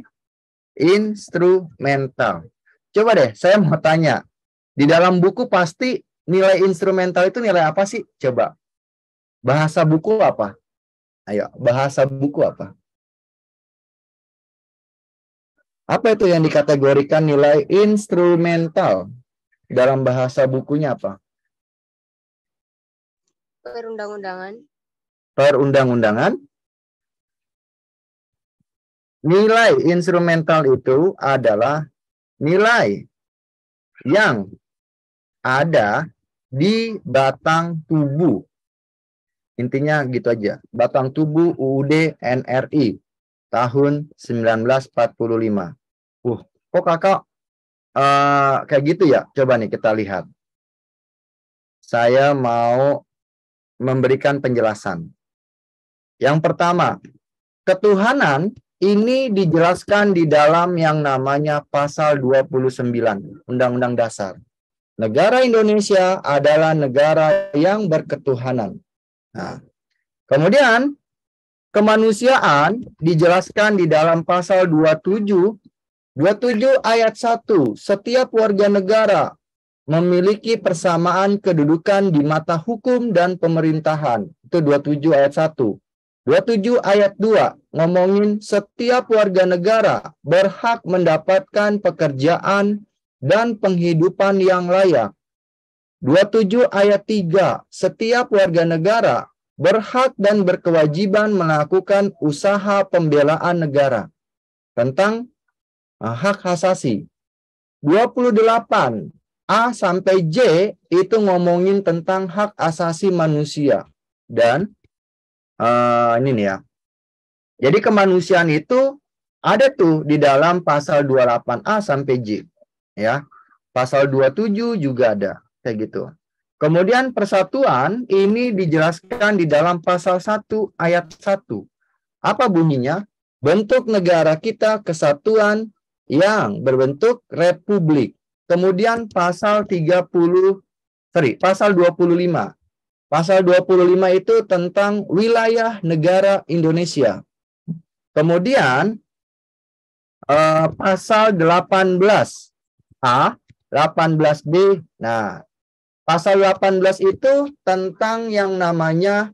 instrumental. Coba deh, saya mau tanya. Di dalam buku pasti nilai instrumental itu nilai apa sih? Coba. Bahasa buku apa? Ayo, bahasa buku apa? Apa itu yang dikategorikan nilai instrumental? Dalam bahasa bukunya apa? Perundang-undangan. Perundang-undangan. Nilai instrumental itu adalah nilai yang ada di batang tubuh. Intinya gitu aja. Batang tubuh UUD NRI tahun 1945. Kok kakak kayak gitu ya? Coba nih kita lihat. Saya mau memberikan penjelasan. Yang pertama, ketuhanan ini dijelaskan di dalam yang namanya pasal 29 Undang-Undang Dasar. Negara Indonesia adalah negara yang berketuhanan. Nah, kemudian kemanusiaan dijelaskan di dalam pasal 27 ayat 1. Setiap warga negara memiliki persamaan kedudukan di mata hukum dan pemerintahan. Itu 27 ayat 1. 27 ayat 2 ngomongin setiap warga negara berhak mendapatkan pekerjaan dan penghidupan yang layak. 27 ayat 3, setiap warga negara berhak dan berkewajiban melakukan usaha pembelaan negara tentang hak asasi. 28 A sampai J itu ngomongin tentang hak asasi manusia. Dan ini nih ya. Jadi kemanusiaan itu ada tuh di dalam pasal 28A sampai J. Ya. Pasal 27 juga ada. Kayak gitu. Kemudian persatuan ini dijelaskan di dalam pasal 1 ayat 1. Apa bunyinya? Bentuk negara kita kesatuan yang berbentuk republik. Kemudian pasal 25. Pasal 25 itu tentang wilayah negara Indonesia. Kemudian pasal 18A, 18B. Nah, pasal 18 itu tentang yang namanya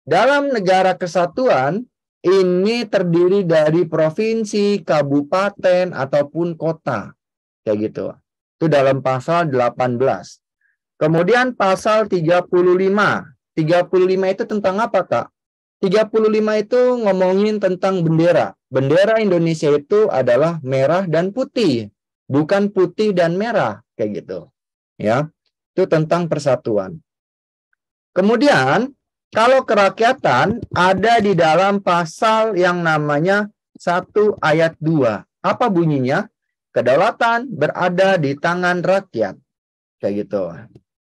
dalam negara kesatuan ini terdiri dari provinsi, kabupaten, ataupun kota. Kayak gitu. Itu dalam pasal 18. Kemudian pasal 35. 35 itu tentang apa, Kak? 35 itu ngomongin tentang bendera. Bendera Indonesia itu adalah merah dan putih, bukan putih dan merah, kayak gitu. Ya. Itu tentang persatuan. Kemudian kalau kerakyatan ada di dalam pasal yang namanya 1 ayat 2. Apa bunyinya? Kedaulatan berada di tangan rakyat. Kayak gitu.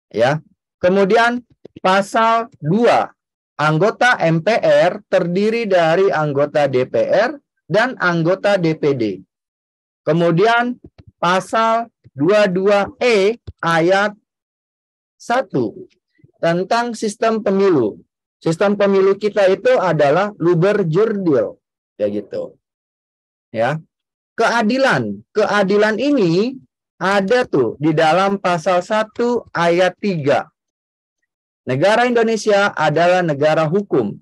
Ya. Kemudian pasal 2. Anggota MPR terdiri dari anggota DPR dan anggota DPD. Kemudian pasal 22E ayat 1 tentang sistem pemilu. Sistem pemilu kita itu adalah luber-jurdil. Kayak gitu. Ya. Keadilan ini ada tuh di dalam pasal 1 ayat 3. Negara Indonesia adalah negara hukum.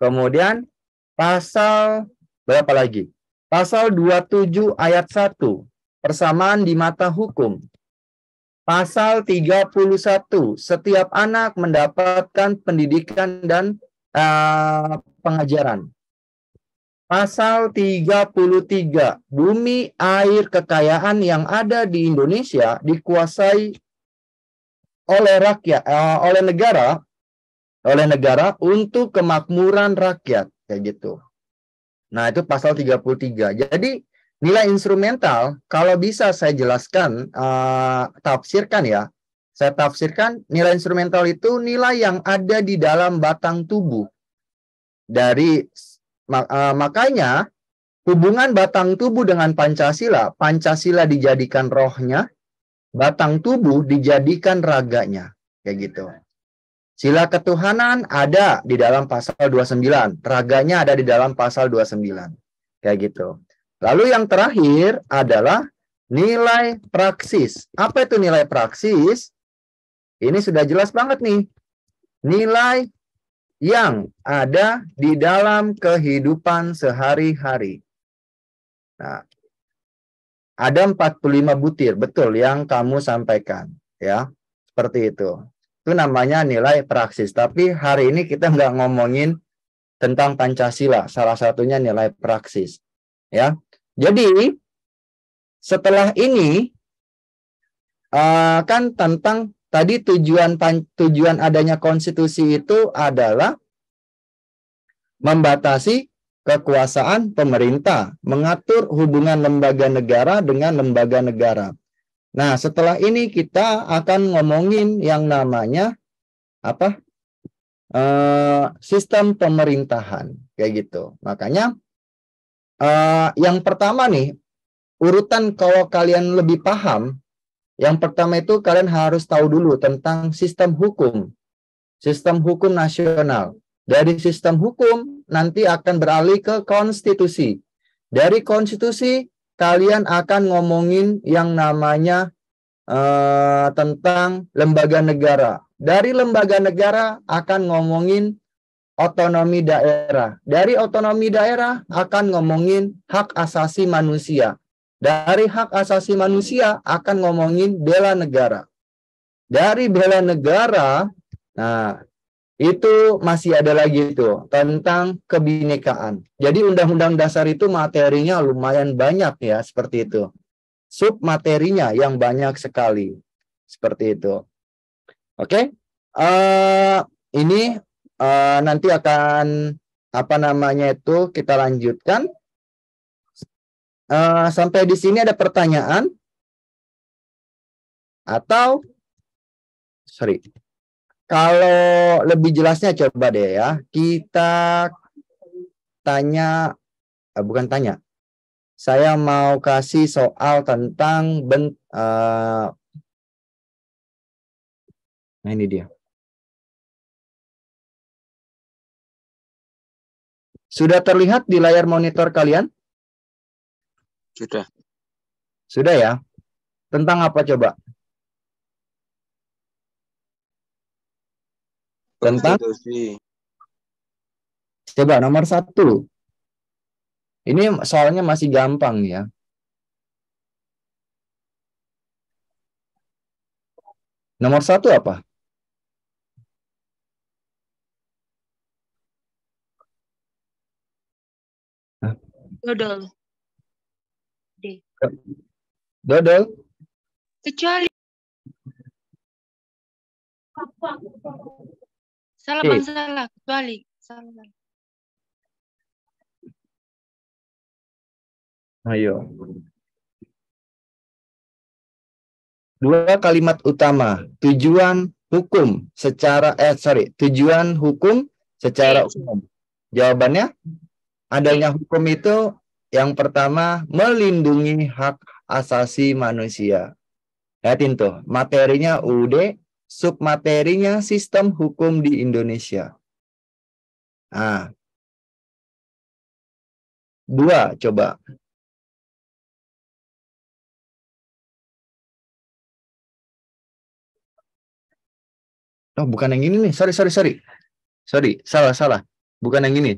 Kemudian pasal berapa lagi? Pasal 27 ayat 1. Persamaan di mata hukum. Pasal 31. Setiap anak mendapatkan pendidikan dan pengajaran. Pasal 33. Bumi, air, kekayaan yang ada di Indonesia dikuasai oleh rakyat, oleh negara untuk kemakmuran rakyat, kayak gitu. Nah, itu pasal 33. Jadi nilai instrumental kalau bisa saya jelaskan, tafsirkan ya. Saya tafsirkan nilai instrumental itu nilai yang ada di dalam batang tubuh. Makanya hubungan batang tubuh dengan Pancasila, Pancasila dijadikan rohnya, batang tubuh dijadikan raganya, kayak gitu. Sila ketuhanan ada di dalam pasal 29, raganya ada di dalam pasal 29, kayak gitu. Lalu yang terakhir adalah nilai praksis. Apa itu nilai praksis? Ini sudah jelas banget nih. Nilai yang ada di dalam kehidupan sehari-hari. Nah, ada 45 butir, betul yang kamu sampaikan, ya. Seperti itu. Itu namanya nilai praksis. Tapi hari ini kita nggak ngomongin tentang Pancasila, salah satunya nilai praksis, ya. Jadi setelah ini kan tentang tadi tujuan adanya konstitusi itu adalah membatasi kekuasaan pemerintah, mengatur hubungan lembaga negara dengan lembaga negara. Nah, setelah ini kita akan ngomongin yang namanya apa? Sistem pemerintahan, kayak gitu. Makanya yang pertama nih, urutan kalau kalian lebih paham, yang pertama itu kalian harus tahu dulu tentang sistem hukum nasional. Dari sistem hukum nanti akan beralih ke konstitusi. Dari konstitusi kalian akan ngomongin yang namanya tentang lembaga negara. Dari lembaga negara akan ngomongin otonomi daerah. Dari otonomi daerah akan ngomongin hak asasi manusia. Dari hak asasi manusia akan ngomongin bela negara. Dari bela negara, nah itu masih ada lagi itu tentang kebinekaan. Jadi undang-undang dasar itu materinya lumayan banyak ya, seperti itu. Submaterinya yang banyak sekali. Seperti itu. Oke. Ini nanti akan apa namanya itu kita lanjutkan. Sampai di sini ada pertanyaan? Atau sorry. Kalau lebih jelasnya coba deh ya. Kita tanya, bukan tanya. Saya mau kasih soal tentang nah ini dia. Sudah terlihat di layar monitor kalian? Sudah. Sudah ya? Tentang apa coba? Tentang? Konstitusi. Coba nomor 1. Ini soalnya masih gampang ya. Nomor 1 apa? Dodol. D. Dodol? Kecuali. Salah Oke. bang, salah. Kecuali. Salah. Ayo. 2 kalimat utama. Tujuan hukum secara tujuan hukum secara umum. Jawabannya adanya hukum itu yang pertama melindungi hak asasi manusia. Lihatin tuh, materinya UUD, submaterinya sistem hukum di Indonesia. Nah. 2 coba. Oh, bukan yang ini nih. Sorry. Sorry, salah. Bukan yang ini.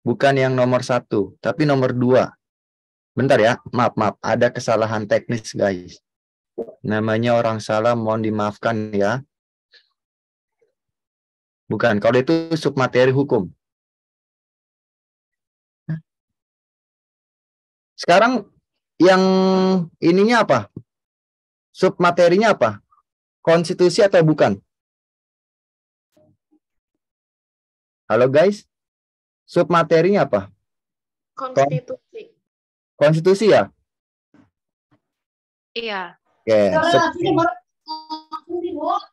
Bukan yang nomor 1, tapi nomor 2. Bentar ya, maaf. Ada kesalahan teknis, guys. Namanya orang salah, mohon dimaafkan ya. Bukan, kalau itu submateri hukum. Sekarang yang ininya apa? Submaterinya apa? Konstitusi atau bukan? Halo guys, submaterinya apa? Konstitusi. Konstitusi ya? Iya. Oke,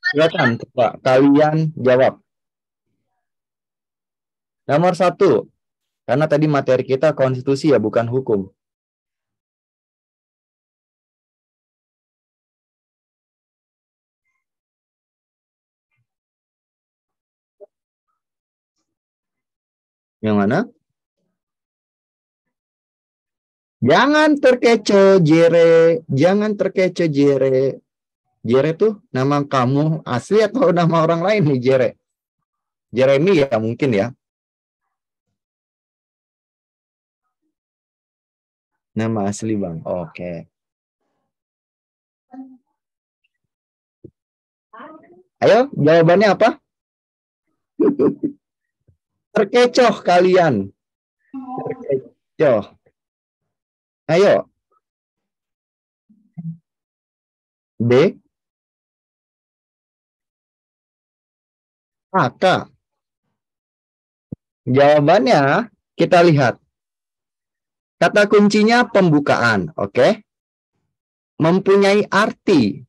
silakan coba kalian jawab. Nomor 1, karena tadi materi kita konstitusi ya, bukan hukum. Yang mana? Jangan terkecoh, Jere. Jangan terkecoh, Jere. Jere tuh nama kamu asli atau nama orang lain nih, Jere? Jeremy ya mungkin ya. Nama asli Bang. Oke. Ayo, jawabannya apa? Terkecoh kalian. Terkecoh. Ayo. B. AK. Jawabannya kita lihat. Kata kuncinya pembukaan, oke? Mempunyai arti.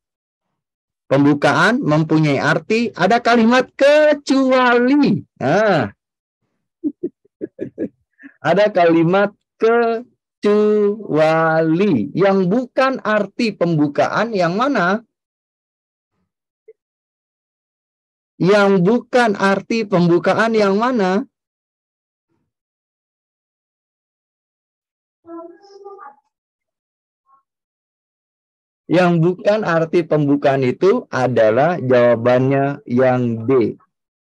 Pembukaan mempunyai arti, ada kalimat kecuali. Nah, ada kalimat kecuali yang bukan arti pembukaan yang mana? Yang bukan arti pembukaan yang mana? Yang bukan arti pembukaan itu adalah jawabannya yang D.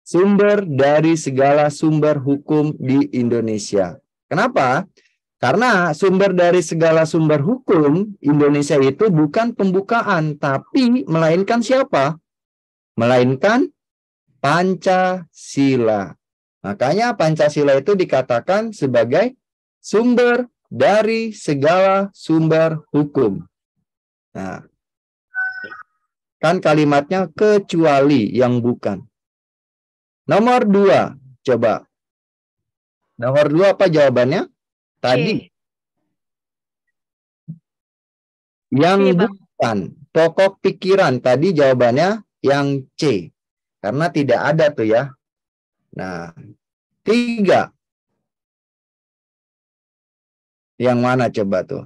Sumber dari segala sumber hukum di Indonesia. Kenapa? Karena sumber dari segala sumber hukum Indonesia itu bukan pembukaan, tapi melainkan siapa? Melainkan Pancasila. Makanya Pancasila itu dikatakan sebagai sumber dari segala sumber hukum. Nah, kan kalimatnya kecuali yang bukan. Nomor 2, coba. Nomor 2 apa jawabannya? Tadi. Yang Iya, Bang. bukan. Pokok pikiran. Tadi jawabannya yang C. Karena tidak ada tuh ya. Nah, 3. Yang mana coba tuh?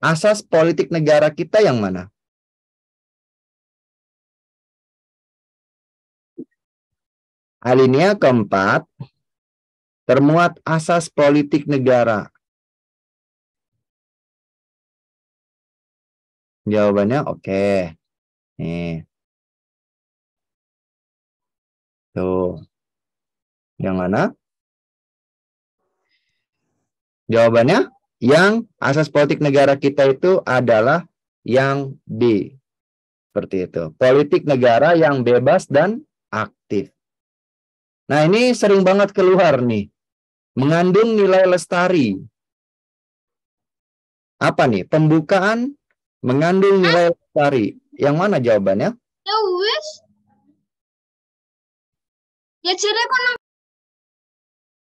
Asas politik negara kita yang mana? Alinea keempat, termuat asas politik negara. Jawabannya oke. Nih. Tuh. Yang mana? Jawabannya yang asas politik negara kita itu adalah yang B. Seperti itu. Politik negara yang bebas dan aktif. Nah, ini sering banget keluar nih. Mengandung nilai lestari. Apa nih? Pembukaan mengandung nilai lestari. Yang mana jawabannya? Ya wis. Ya cire kok.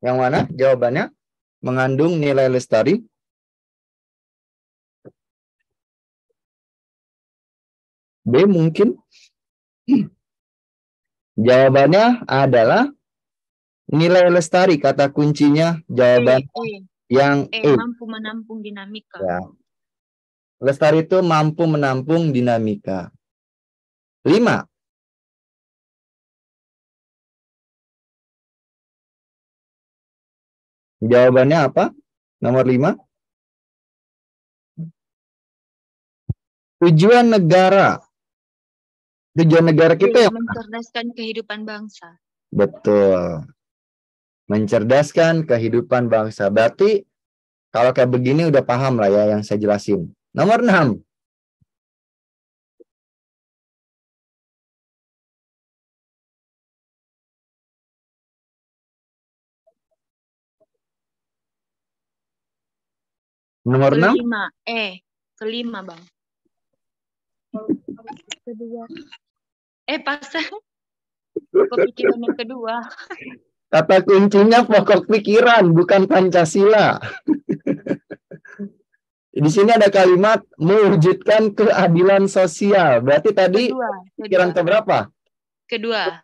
Yang mana jawabannya? Mengandung nilai lestari. B mungkin. Jawabannya adalah nilai lestari. Kata kuncinya jawaban yang E. Mampu menampung dinamika. Ya. Lestari itu mampu menampung dinamika. 5. Jawabannya apa? Nomor 5. Tujuan negara. Tujuan negara kita yang mencerdaskan kehidupan bangsa. betul. Mencerdaskan kehidupan bangsa. Berarti kalau kayak begini udah paham lah ya yang saya jelasin. Nomor 6. Nomor 6. Kelima, Bang. Kedua. Pas. Kepikiran yang kedua. Kata kuncinya pokok pikiran, bukan Pancasila. Di sini ada kalimat mewujudkan keadilan sosial. Berarti tadi pikiran keberapa? Kedua.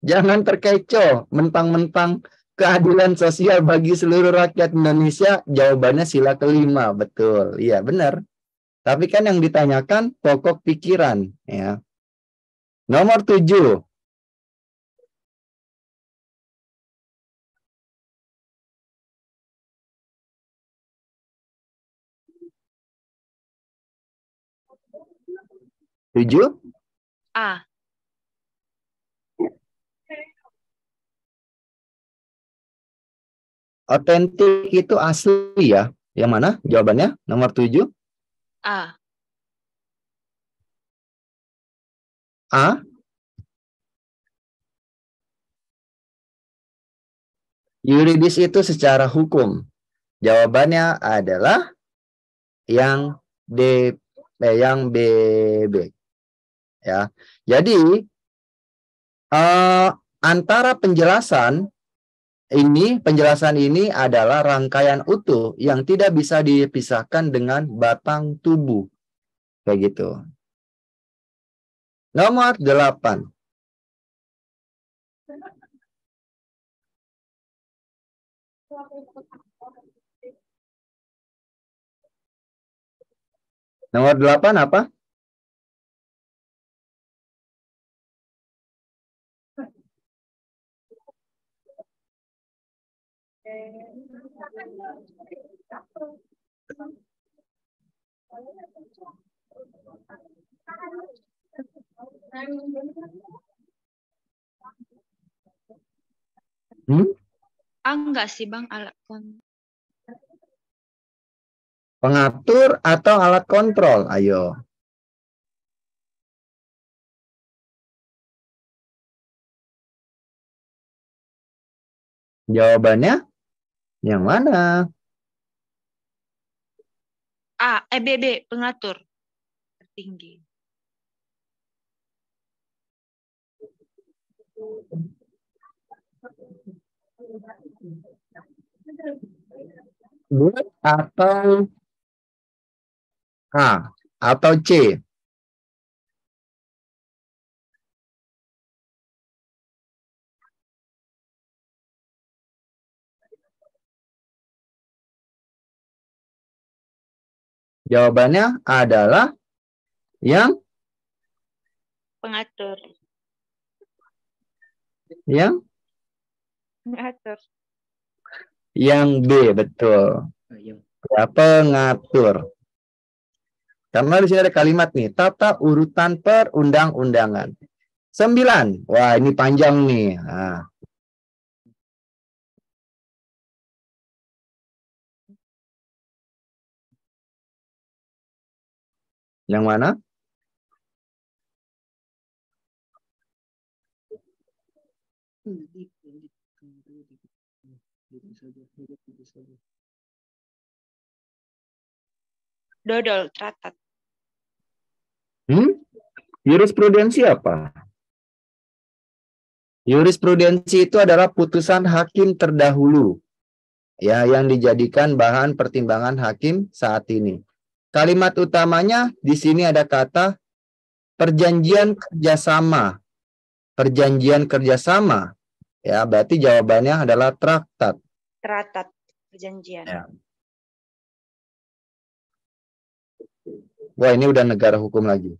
Jangan terkecoh, mentang-mentang keadilan sosial bagi seluruh rakyat Indonesia, jawabannya sila kelima. Betul, iya benar. Tapi kan yang ditanyakan pokok pikiran. Ya. Nomor 7. A. Otentik itu asli ya. Yang mana? Jawabannya nomor 7. A. A. Yuridis itu secara hukum. Jawabannya adalah yang D, yang BB. Ya. Jadi antara penjelasan ini adalah rangkaian utuh yang tidak bisa dipisahkan dengan batang tubuh. Kayak gitu. Nomor 8. Nomor 8 apa? Enggak sih Bang, alat Pengatur atau alat kontrol? Ayo. Jawabannya yang mana? BB, pengatur tertinggi. B atau A atau C? Jawabannya adalah yang Pengatur. yang B, betul. Ya, pengatur. Karena di sini ada kalimat nih, tata urutan perundang-undangan. 9. Wah, ini panjang nih. Nah. Yang mana? Dodol, teratat. Jurisprudensi apa? Jurisprudensi itu adalah putusan hakim terdahulu, ya, yang dijadikan bahan pertimbangan hakim saat ini. Kalimat utamanya di sini ada kata perjanjian kerjasama. Perjanjian kerjasama, ya, berarti jawabannya adalah traktat. Teratat, perjanjian. Ya. Wah, ini udah negara hukum lagi.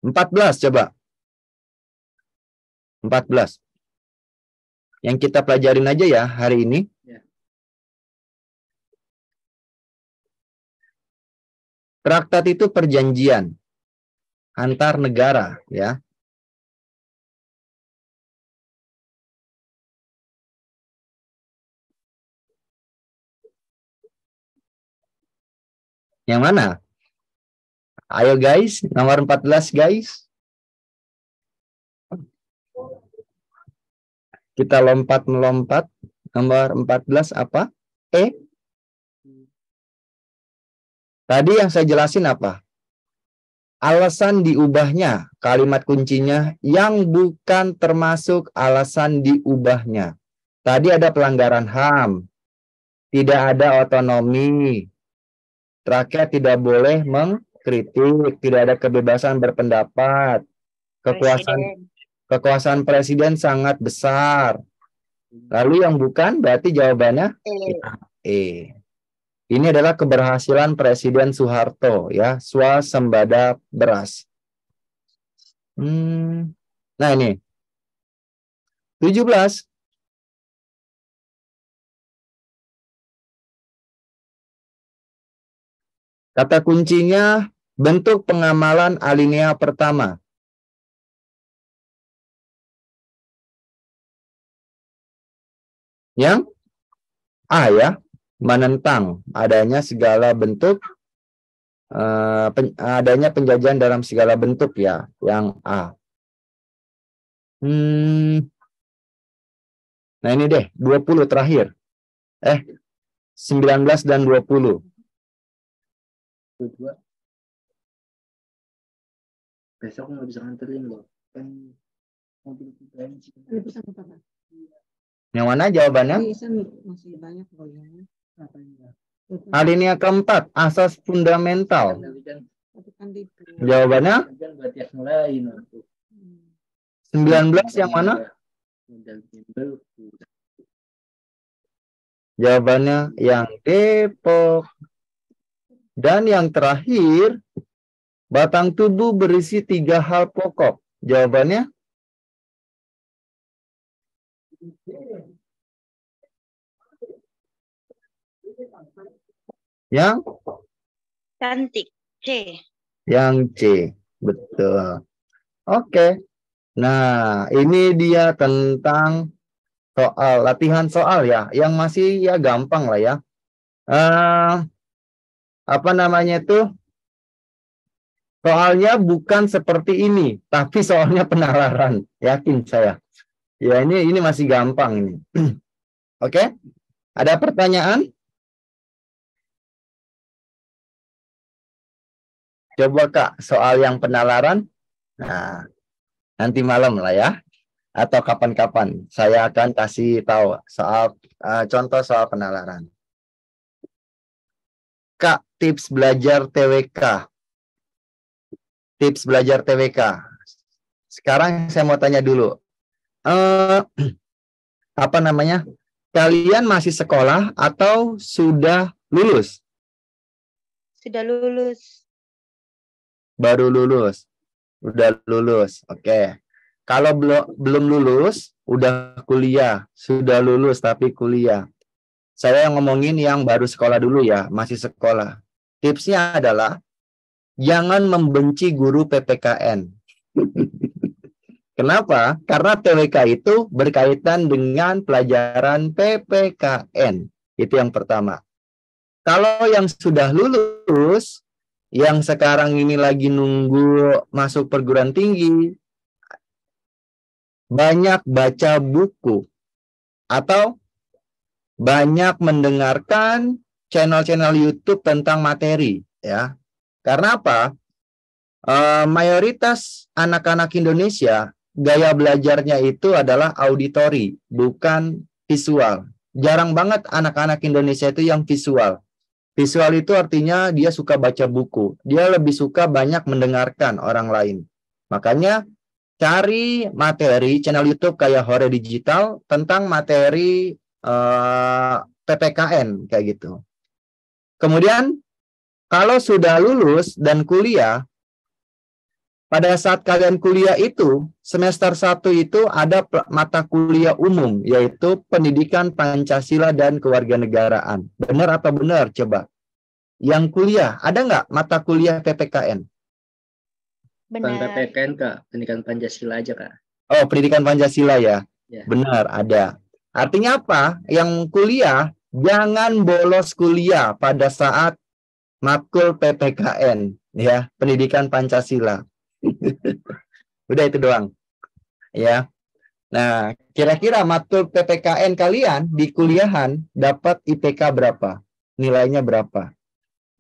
14 coba. 14. Yang kita pelajarin aja ya hari ini. Ya. Traktat itu perjanjian antar negara, ya. Yang mana? Ayo guys, nomor 14 guys. Kita lompat-melompat. Nomor 14 apa? E. Tadi yang saya jelasin apa? Alasan diubahnya. Kalimat kuncinya yang bukan termasuk alasan diubahnya. Tadi ada pelanggaran HAM. Tidak ada otonomi. Rakyat tidak boleh mengkritik. Tidak ada kebebasan berpendapat. Kekuasaan presiden sangat besar. Lalu yang bukan berarti jawabannya E. Ini adalah keberhasilan Presiden Soeharto, ya, swasembada beras. Nah ini 17. Kata kuncinya bentuk pengamalan alinea pertama. Yang A ya, menentang adanya segala bentuk adanya penjajahan dalam segala bentuk ya, yang A. Nah ini deh, 20 terakhir. 19 dan 20. Kedua. Besok nggak bisa nganterin loh. Kan mobil bensin. Yang mana jawabannya? Masih banyak loh ya. Alinea keempat, asas fundamental. Tapi kan di Jawabannya Kan buat yang lain. 19 yang mana? Modal bimbel. Jawabannya yang Depok. Dan yang terakhir, batang tubuh berisi 3 hal pokok. Jawabannya? Yang? Cantik. C. Yang C. Betul. Oke. Nah, ini dia tentang soal, latihan soal ya. Yang masih ya gampang lah ya. Apa namanya itu? Soalnya bukan seperti ini, tapi soalnya penalaran. Yakin saya. Ya ini masih gampang ini. Oke? Ada pertanyaan? Coba Kak, soal yang penalaran. Nah, nanti malam lah ya. Atau kapan-kapan saya akan kasih tahu soal contoh soal penalaran. Kak, tips belajar TWK. Tips belajar TWK. Sekarang saya mau tanya dulu. Apa namanya? Kalian masih sekolah atau sudah lulus? Sudah lulus. Baru lulus. Udah lulus. Oke. Kalau belum lulus, udah kuliah. Sudah lulus tapi kuliah. Saya ngomongin yang baru sekolah dulu ya, masih sekolah. Tipsnya adalah jangan membenci guru PPKN. Kenapa? Karena TWK itu berkaitan dengan pelajaran PPKN. Itu yang pertama. Kalau yang sudah lulus, yang sekarang ini lagi nunggu masuk perguruan tinggi, banyak baca buku atau banyak mendengarkan channel-channel YouTube tentang materi ya. Karena apa? Mayoritas anak-anak Indonesia gaya belajarnya itu adalah auditori, bukan visual. Jarang banget anak-anak Indonesia itu yang visual. Visual itu artinya dia suka baca buku. Dia lebih suka banyak mendengarkan orang lain. Makanya cari materi channel YouTube kayak Hore Digital tentang materi PPKN kayak gitu. Kemudian kalau sudah lulus dan kuliah, pada saat kalian kuliah itu, semester 1 itu ada mata kuliah umum, yaitu Pendidikan Pancasila dan Kewarganegaraan. Benar atau benar? Coba. Yang kuliah, ada nggak mata kuliah PPKN? Bukan Benar. PPKN Kak, pendidikan Pancasila aja Kak. Oh, Pendidikan Pancasila ya? Ya. Benar, ada. Artinya apa? Yang kuliah, jangan bolos kuliah pada saat matkul PPKN, ya, Pendidikan Pancasila. Udah itu doang. Ya. Nah, kira-kira matkul PPKN kalian di kuliahan dapat IPK berapa? Nilainya berapa?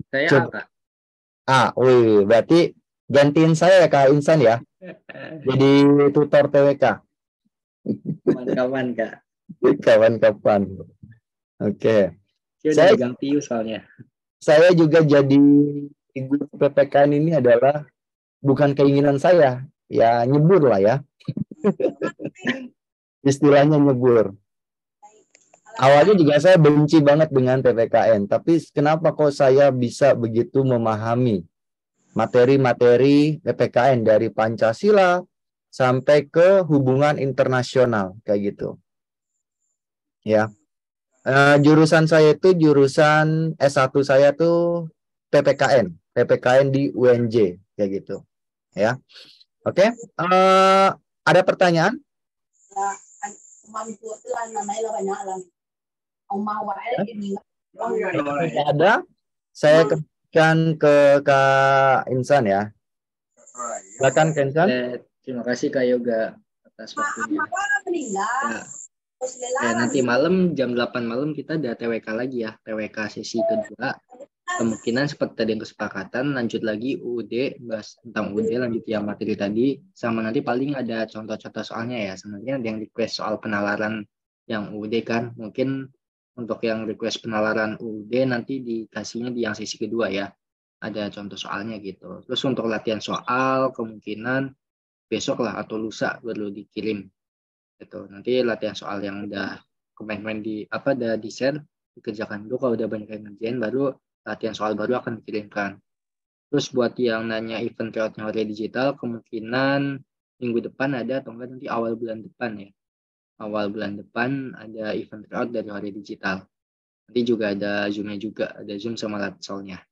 Saya Coba. A Kak. Wih, berarti gantiin saya Kak Insan ya. Jadi tutor TWK. Kawan-kawan Kak. Kawan-kawan. Oke. Dia udah Saya- megang PIU soalnya. Saya juga jadi guru PPKN ini adalah bukan keinginan saya, ya nyebur lah ya. Istilahnya nyebur. Awalnya juga saya benci banget dengan PPKN, tapi kenapa kok saya bisa begitu memahami materi-materi PPKN dari Pancasila sampai ke hubungan internasional kayak gitu. Ya. Jurusan saya itu jurusan S1 saya tuh PPKN di UNJ kayak gitu. Ya. Oke, ada pertanyaan? Tidak ada. Saya kembalikan ke Kak Insan ya. Silakan Kak Insan. Terima kasih Kak Yoga atas waktunya. Nanti malam jam 8 malam kita ada TWK lagi ya. TWK sesi kedua. Kemungkinan seperti tadi yang kesepakatan, lanjut lagi UUD, bahas tentang UUD, lanjut yang materi tadi. Sama nanti paling ada contoh-contoh soalnya ya. Sebenarnya ada yang request soal penalaran yang UUD kan. Mungkin untuk yang request penalaran UUD nanti dikasihnya di yang sesi kedua ya. Ada contoh soalnya gitu. Terus untuk latihan soal, kemungkinan besok lah atau lusa baru dikirim. Gitu. Nanti latihan soal yang udah kemarin udah di share, dikerjakan dulu. Kalau udah banyak yang ngerjain, baru latihan soal baru akan dikirimkan. Terus buat yang nanya event tryout-nya Horia Digital, kemungkinan minggu depan ada atau enggak nanti awal bulan depan ya. Awal bulan depan ada event tryout dari Horia Digital. Nanti juga ada Zoom-nya juga, ada Zoom sama Latsolnya.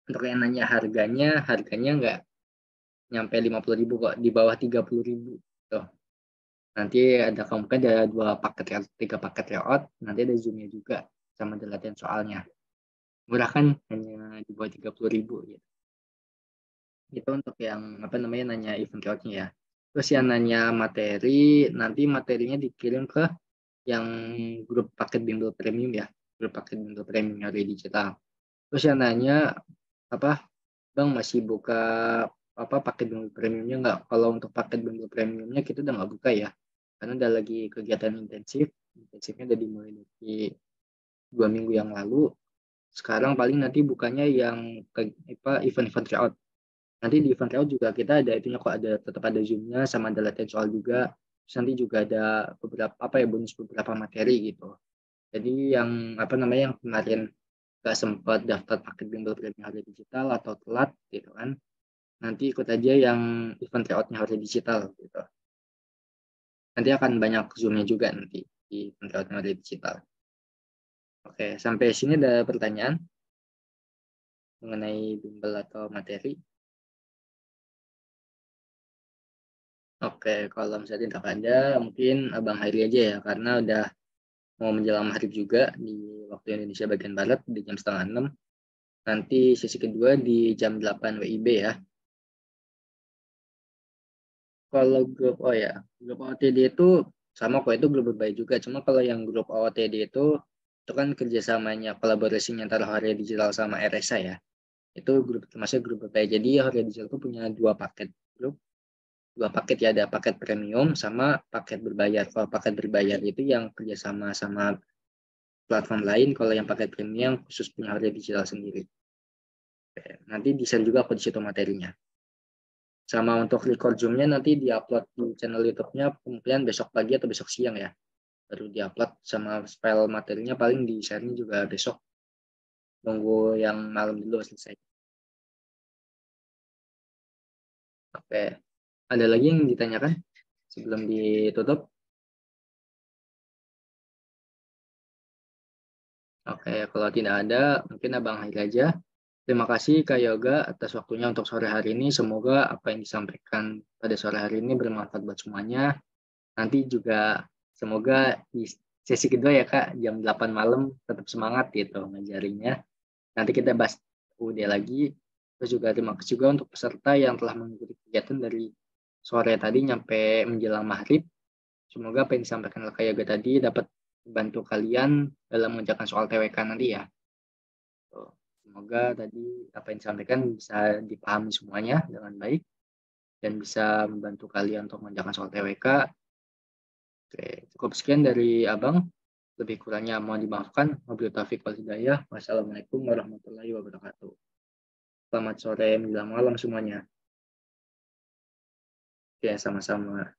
Untuk yang nanya harganya nggak nyampe 50.000 kok, di bawah 30.000. Tuh. Nanti ada kemungkinan ada 3 paket tryout, nanti ada Zoom-nya juga sama ada latihan soalnya. Murah kan, hanya di bawah 30.000 gitu. Itu untuk yang nanya event tryout-nya ya. Terus yang nanya materi, nanti materinya dikirim ke yang grup paket bimbel premium ya, grup paket bimbel premium Horia Digital. Terus yang nanya Bang masih buka paket bimbel premiumnya nggak? Kalau untuk paket bimbel premiumnya kita udah nggak buka ya, karena ada lagi kegiatan intensifnya udah dimulai dari 2 minggu yang lalu. Sekarang paling nanti bukanya yang event-event tryout. Nanti di event tryout juga kita ada itunya kok, tetap ada Zoom-nya sama ada latihan soal juga. Terus nanti juga ada beberapa bonus beberapa materi gitu. Jadi yang yang kemarin nggak sempat daftar paket bimbel premium Horia Digital atau telat gitu kan, nanti ikut aja yang event tryout-nya Horia Digital gitu. Nanti akan banyak Zoom-nya juga nanti di event tryout-nya Horia Digital. Oke, sampai sini ada pertanyaan mengenai bimbel atau materi? Oke, kalau misalnya tidak ada, mungkin Abang Hairi aja ya, karena udah mau menjelang maghrib juga di waktu Indonesia bagian Barat di jam 5:30. Nanti sesi kedua di jam 8 WIB ya. Kalau grup OOTD itu sama kok, itu grup berbahaya juga. Cuma kalau yang grup OOTD itu kan kerjasamanya, kolaborasinya antara Horia Digital sama RSA ya. Itu termasuk grup berbahaya. Jadi Horia Digital itu punya 2 paket grup. 2 paket ya, ada paket premium sama paket berbayar. Kalau paket berbayar itu yang kerjasama sama platform lain. Kalau yang paket premium khusus punya Horia Digital sendiri. Oke, nanti di-share juga aku di situ materinya. Sama untuk record Zoom-nya nanti di-upload di channel YouTube-nya kemungkinan besok pagi atau besok siang ya. Baru di-upload, sama file materinya paling di-share-nya juga besok. Nunggu yang malam dulu selesai. Oke. Ada lagi yang ditanyakan sebelum ditutup? Oke, kalau tidak ada, mungkin Abang Hairi aja. Terima kasih Kak Yoga atas waktunya untuk sore hari ini. Semoga apa yang disampaikan pada sore hari ini bermanfaat buat semuanya. Nanti juga semoga di sesi kedua ya Kak, jam 8 malam tetap semangat gitu ngajarinya. Nanti kita bahas UUD lagi. Terus juga terima kasih juga untuk peserta yang telah mengikuti kegiatan dari sore tadi nyampe menjelang maghrib. Semoga apa yang disampaikan oleh Kak Yoga tadi dapat membantu kalian dalam mengerjakan soal TWK nanti ya. Semoga tadi apa yang disampaikan bisa dipahami semuanya dengan baik dan bisa membantu kalian untuk mengerjakan soal TWK. Oke, cukup sekian dari Abang. Lebih kurangnya mohon dimaafkan. Wabillahi taufiq wal hidayah. Wassalamualaikum warahmatullahi wabarakatuh. Selamat sore menjelang malam semuanya. Oke, sama-sama.